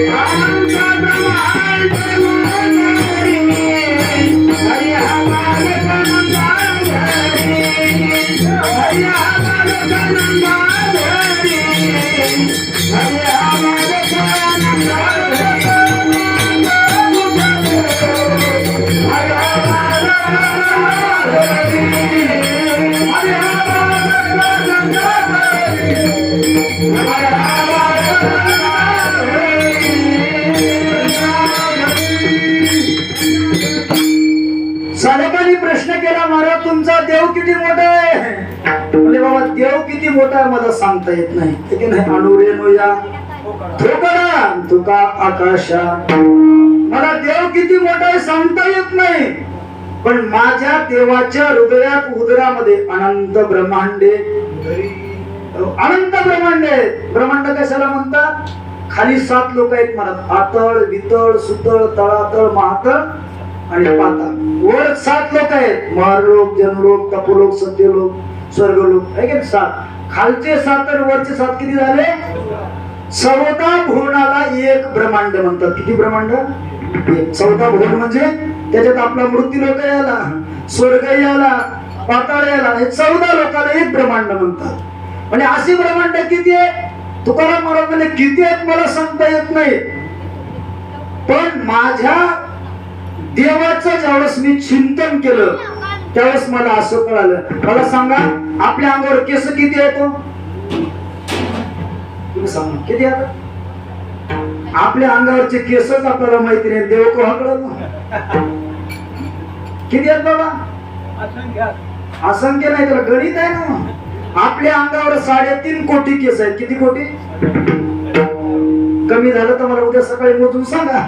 अनंत ब्रह्मांडे साधकाने प्रश्न केला, महाराज तुमचा देव किती मोठा आहे? म्हणजे बाबा देव किती मोठा आहे मला सांगता येत नाही. ठीक आहे, अनुरेनो या ठोकरा तुका आकाशा. मला देव किती मोठा आहे सांगता येत नाही, पण माझ्या देवाच्या हृदयात उदरामध्ये अनंत ब्रह्मांडे. अनंत ब्रह्मांडे. ब्रह्मांड कशाला म्हणतात? खाली 7 लोक आहेत महाराज. आतळ, वितळ, सुतळ, तळातळ, महातळ आणि पाताळ. वर 7 लोक आहेत. महालोक, जनलोक, तपोलोक, सत्यलोक, स्वर्गलोक. आहे की 7? खालचे 7 आणि वरचे 7 किती झाले? 14 भुवनाला एक ब्रह्मांड म्हणतात. किती ब्रह्मांड? 14 भुवन म्हणजे त्याच्यात आपला मृत्यूलोक याला, स्वर्ग याला, पाताळ याला, हे 14 लोकांना एक ब्रह्मांड म्हणतात. म्हणजे अशी ब्रह्मांड किती आहे? तुकाराम महाराज म्हणले किती आहेत मला सांगता येत नाही, पण माझ्या देवाचं ज्यावेळेस मी चिंतन केलं त्यावेळेस मला असं कळालं. मला सांगा, आपल्या अंगावर केस किती आहेत? तुम्ही सांगा किती आहेत? आपल्या अंगावरचे केसच आपल्याला माहिती नाही, देव कोणा कळलं? किती आहेत बाबा? असंख्य नाही, त्याला गणित आहे ना. आपल्या अंगावर 3.5 कोटी केस आहेत. किती कोटी? कमी झालं तर मला उद्या सकाळी मोजून सांगा.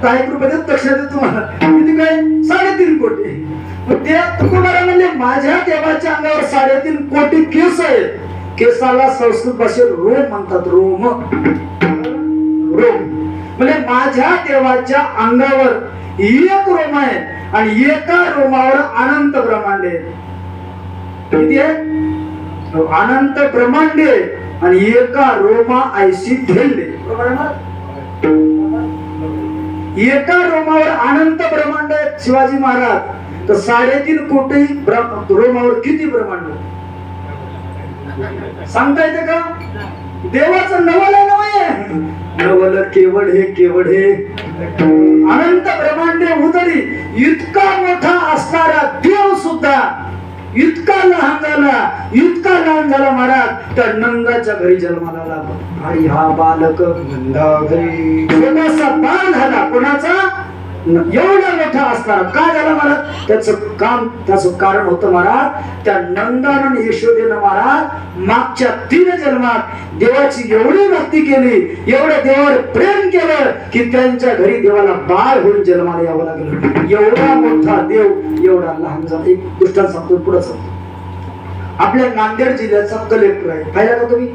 10 रुपये देत लक्षात देतो तुम्हाला. किती काय? 3.5 कोटी. ते तुकाराम म्हणले माझ्या देवाच्या अंगावर 3.5 कोटी केस आहेत. केसाला संस्कृत भाषेत रोम म्हणतात. रोम. रोम म्हणजे माझ्या देवाच्या अंगावर एक रोम आहे आणि एका रोमावर अनंत ब्रह्मांडे. किती आहे? अनंत ब्रह्मांडे आणि एका रोमा ऐशी धेंडे. एका रोमावर अनंत ब्रह्मांड आहेत शिवाजी महाराज. तर 3.5 कोटी रोमावर किती ब्रह्मांड सांगता येते का? देवाचं नवल आहे. नवल केवळ हे केवळ हे अनंत ब्रह्मांडे उदरी. इतका मोठा असणारा देव सुद्धा इतका लहान झाला महाराज. तर नंदाच्या घरी जन्माला लागला आणि हा बालक नंदा घरी छोटासा बाळ झाला. कोणाचा? एवढा मोठा असताना काय झालं महाराज, त्याचं कारण होतं महाराज, त्या नंदन आणि यशोदेनं महाराज मागच्या 3 जन्मात देवाची एवढी भक्ती केली, एवढं देवावर प्रेम केलं की त्यांच्या घरी देवाला बाळ होऊन जन्माला यावं लागलं. एवढा मोठा देव एवढा लहान झाला. एक दृष्टांत सांगतो, पुढे सांगतो. आपल्या नांदेड जिल्ह्याचा कलेक्टर आहे, पाहिला का तुम्ही?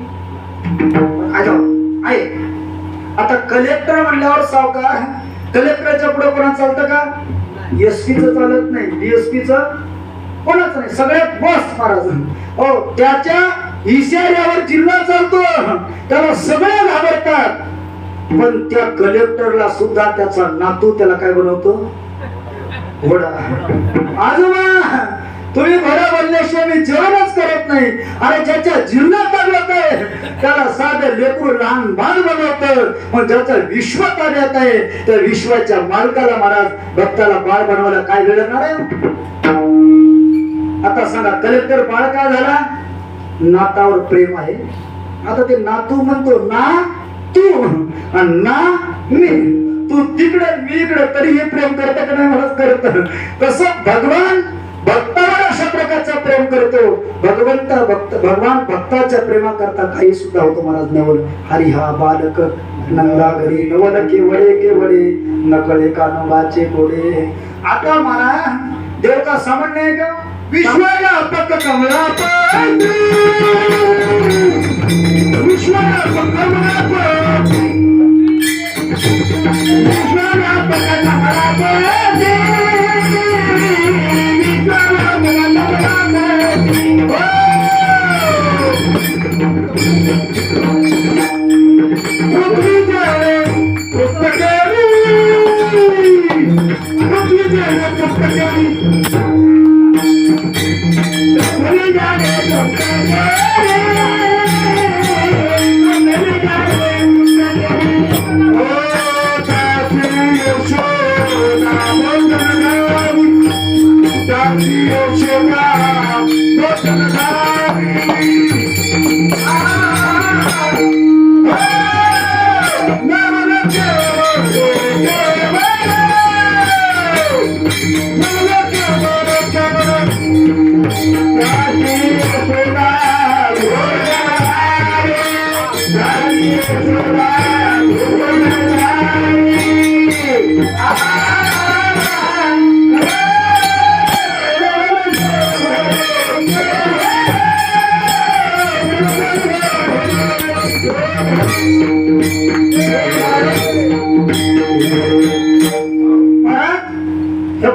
आहे. आता कलेक्टर म्हणल्यावर सावकार, कलेक्टरच्या पुढे कोणा चालतं का? एसपीच चालत नाही, डीएसपीच कोणाच नाही, सगळ्यात बॉस महाराज. हो, त्याच्या इशाऱ्यावर जिल्हा चालतो, त्याला सगळे घाबरतात. पण त्या कलेक्टरला सुद्धा त्याचा नातू त्याला काय बनवतो? घोडा. आजोबा तुम्ही घोडा बनल्याशिवाय मी जेवणच करत नाही. अरे ज्याच्या जिल्ह्यात ताब्यात आहे त्याला साधं लेकरू लहान बाळ बनवतं, पण ज्याचा विश्व ताब्यात आहे त्या विश्वाच्या मालकाला महाराज भक्ताला बाळ बनवायला काय घडणार आहे? आता सांगा, कलेक्टर बाळ का झाला? नातावर प्रेम आहे. आता ते नातू म्हणतो ना तू आणि ना मी, तू तिकडे मी इकडे, तरी हे प्रेम करत का नाही? मला करत. तसं भगवान भक्तावर अशा प्रकारचा प्रेम करतो. भगवान भक्ताच्या प्रेमा करता काही सुद्धा होतो महाराज. नवल हरी हा बालक नंदा घरी, नवल के वडे नकळे कानवाचे कोडे. आता महाराज देव का सामान्य आहे का? विश्वव्यापक कमलापती, विश्वव्यापक कमलापती, विश्वव्यापक कमलापती,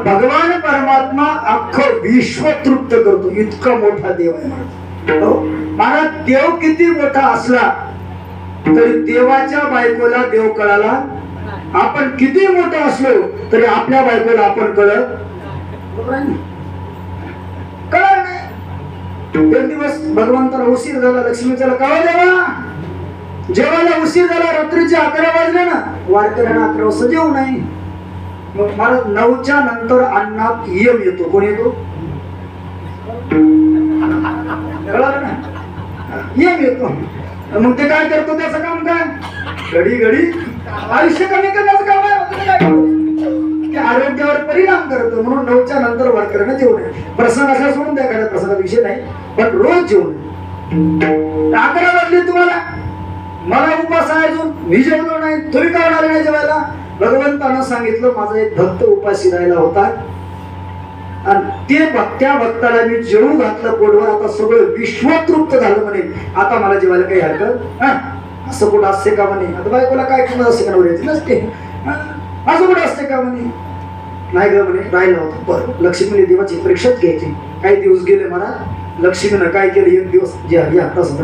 भगवान परमात्मा अख्खं विश्व तृप्त करतो, इतका मोठा देव आहे महाराज. देव किती मोठा असला तरी देवाच्या बायकोला देव कळाला. आपण किती मोठा असलो तरी आपल्या बायकोला आपण कळत नाही. एक दिवस भगवंताला उशीर झाला, लक्ष्मीच्याला कळवा देवा, जेवायला उशीर झाला, रात्रीचे 11 वाजले ना, वारकऱ्यांना 11 वाजता जेवू नाही. मग मला 9च्या नंतर अन्नात यम येतो. कोण येतो? यम येतो. मग ते काय करतो? त्याचं काम काय? घडी घडी आयुष्य कमी करण्याचं काम आहे. आरोग्यावर परिणाम करतो. म्हणून 9च्या नंतर वारकऱ्यांना जेवू नये. प्रसंग असा सोडून द्या, एखाद्या प्रसंगाचा विषय नाही, पण रोज जेवू नये. 11 वाजले तुम्हाला, मला उपास आहे अजून, मी जेवलो नाही, तुम्ही का आले नाही जेवायला? भगवंतानं सांगितलं माझा एक भक्त उपाशी राहिला होता आणि त्या भक्ताला मी जेवू घातलं पोटवर, आता सगळं विश्व तृप्त झालं म्हणे, आता मला जेवायला काही हरकत असं कुठं असते का म्हणे. आता बायकोला काय किंमत असते का? नवऱ्याची नसते. असं कुठं असते का म्हणे? नाही ग म्हणे, राहिलं होतं. बरं, लक्ष्मीने देवाची परीक्षाच घ्यायची. काही दिवस गेले मला, लक्ष्मीनं काय केलं, एक दिवस या तसं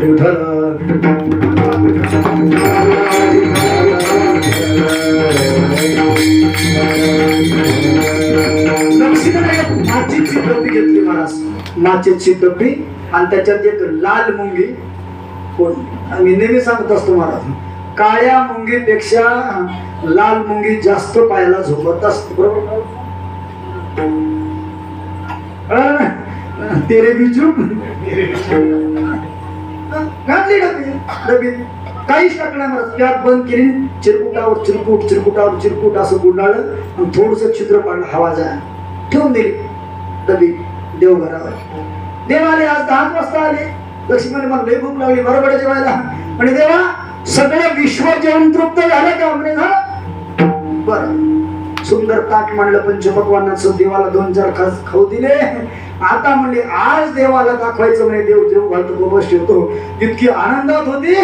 माचीची डब्बी घेतली महाराज, माचीची डब्बी, आणि त्याच्यात एक लाल मुंगी. मी नेहमी सांगत असतो महाराज, काळ्या मुंगीपेक्षा लाल मुंगी जास्त पायाला झोपत असते. बरोबर? तेरे भी चूप घातली डबी. काहीच टाकलं नाही महाराज. पॅक बंद केली, चिरकुटावर चिरकुट चिरकुटावर चिरकुट असं गुंडाळलं आणि थोडस छिद्र पाडलं, हवा जाय ठेवून दिली डबी देवघरावर. देव आले, आज 10 वाजता आले. लक्ष्मीने मला लई भूक लागली, बरोबर जेवायला. म्हणजे देवा सगळं विश्व जेवण तृप्त झालं का? म्हणे झालं. बरं, सुंदर ताट म्हणलं, पंचपक्वान्नाचं देवाला 2-4 खाऊ दिले. आता म्हणले आज देवाला दाखवायचं, म्हणे देव जेव घालतो गोबस ठेवतो. इतकी आनंदात होती,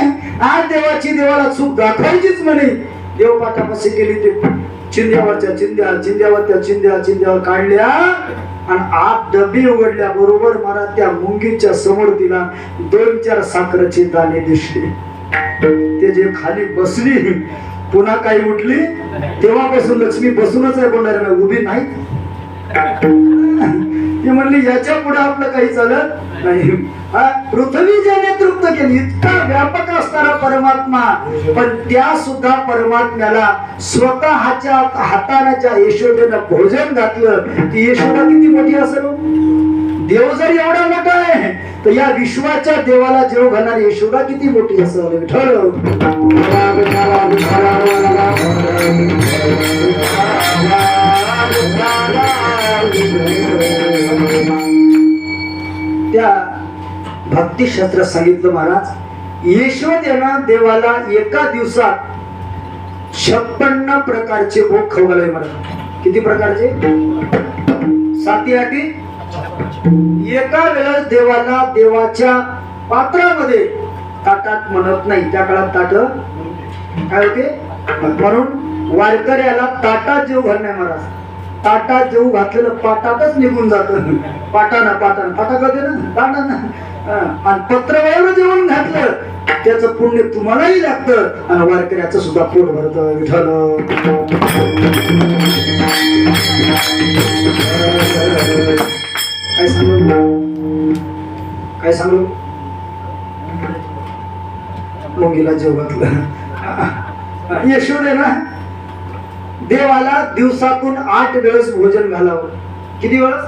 आज देवाची देवाला चूक दाखवायचीच म्हणे. देव पाठापाशी केली, ते चिंध्यावरच्या चिंध्यावर काढल्या आणि आत डबी उघडल्या. बरोबर मला त्या मुंगीच्या समोर तिला 2-4 साखरेचे दाणे दिसले. ते जे खाली बसली, पुन्हा काही उठली, तेव्हापासून लक्ष्मी बसूनच आहे, बोलणार उभी नाही. ती म्हणली याच्या पुढे आपलं काही चालत नाही. पृथ्वी ज्याने तृप्त केली, इतका व्यापक असणारा परमात्मा, पण त्या सुद्धा परमात्म्याला स्वतःच्या हाताने ज्या यशोदेनं भोजन घातलं, ती यशोदा किती मोठी असेल. देव जर एवढा मोठा आहे, तर या विश्वाच्या देवाला जेव घालणारी यशोदा किती मोठी असेल. विठ्ठल त्या भक्तिशास्त्रात सांगितलं महाराज, यशोदेनं देवाला एका दिवसात 56 प्रकारचे भोग खाऊ घालावे. महाराज किती प्रकारचे? 7-8. एका वेळेस देवाला देवाच्या पात्रामध्ये, ताटात म्हणत नाही, त्या काळात ताट काय होते, म्हणून वारकऱ्याला ताटात जेव घालणे. महाराज ताटात जेव घातलेलं पाटातच निघून जात. पाटा करते ना, ताटानं. आणि पत्रवाळीवर जेवण घातलं, त्याचं पुण्य तुम्हालाही लागतं आणि वारकऱ्याचं सुद्धा पोट भरतं. विठ्ठल काय सांगू मुंगीला जेव घातलं. यशोदे ना देवाला दिवसातून 8 वेळेस भोजन घालावं. किती वेळेस?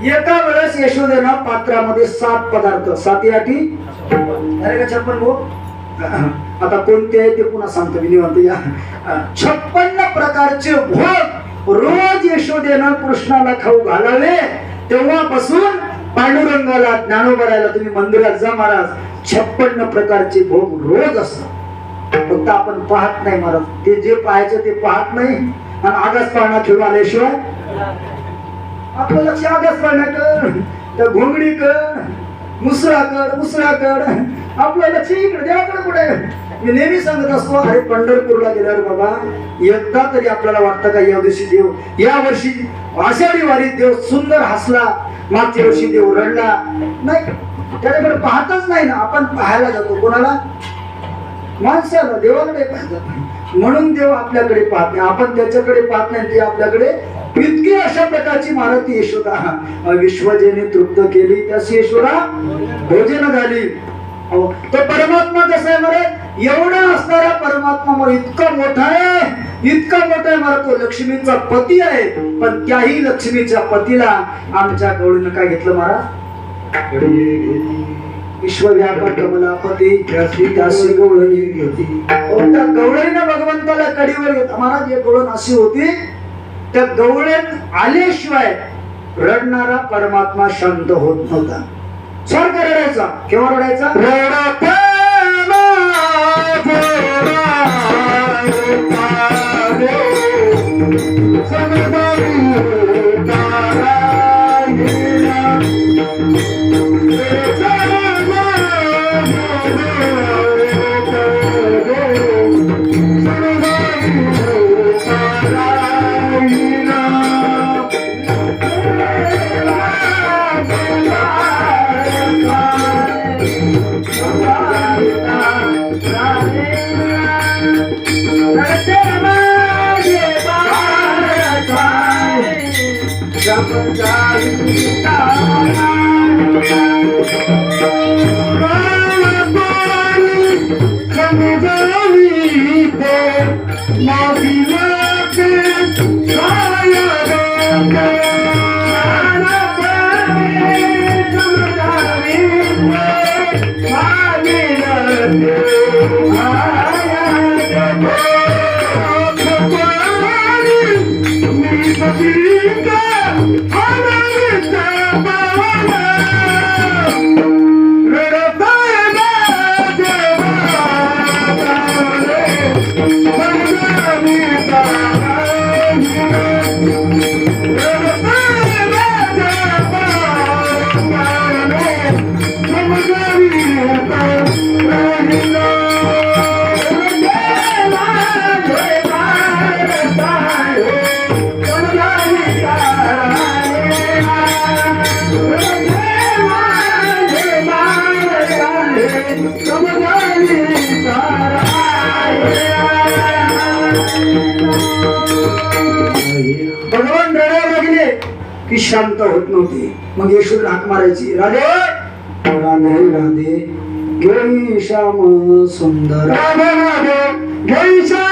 एका वेळेस यशोदेनं पात्रामध्ये 7 पदार्थ, 7-8. अरे का 56 भोग. आता कोणते आहे ते पुन्हा सांगतो मी निवांत. या 56 प्रकारचे भोग रोज यशोदेनं कृष्णाला खाऊ घालावे. तेव्हापासून पांडुरंगाला, ज्ञानोबरायला तुम्ही मंदिरात जा महाराज, 56 प्रकारचे भोग रोज असतात. फक्त आपण पाहत नाही महाराज, ते जे पाहायचं ते पाहत नाही. आणि आगास पाळणा खेळून आल्याशिवाय आपलं लक्ष आगास पाळण्याकडे, त्या घोंगडीकडे, मुसळाकडे, आपलं लक्ष इकडे देवाकडे कुठे. मी नेहमी सांगत असतो, अरे पंढरपूरला गेल्यावर बाबा एकदा तरी आपल्याला वाटतं का या दिवशी देव, या वर्षी आषाढी वारीत देव सुंदर हसला, मागच्या वर्षी देव रडला नाही, त्याच्याकडे पाहतच नाही ना. आपण पाहायला जातो कोणाला? माणसाला, देवाकडे पाहतात. म्हणून देव आपल्याकडे पाहत नाही, आपण त्याच्याकडे पाहत नाही, ते आपल्याकडे. इतकी अशा प्रकारची मारुती यशोदा विश्वजेने तृप्त केली, त्याची यशोदा भोजन झाली. तो परमात्मा कसा आहे बरे, एवढा असणारा परमात्मा मला इतका मोठा आहे मला. तो लक्ष्मीचा पती आहे, पण त्याही लक्ष्मीच्या पतीला आमच्या गवळीनं काय घेतलं महाराज? विश्वव्यापक कमलापती त्याशी गवळणी घेतली. त्या गवळीनं भगवंताला कडीवर घेतला महाराज. एक गवळण अशी होती, त्या गवळण आल्याशिवाय रडणारा परमात्मा शांत होत नव्हता. स्वर्ग रडायचा. केव्हा रडायचा? भगवान रडायला लागले की शांत होत नव्हते. मग यशोदा हाक मारायची, राधे राधे राधे घेई श्याम सुंदर, राधे राधे घेई श्याम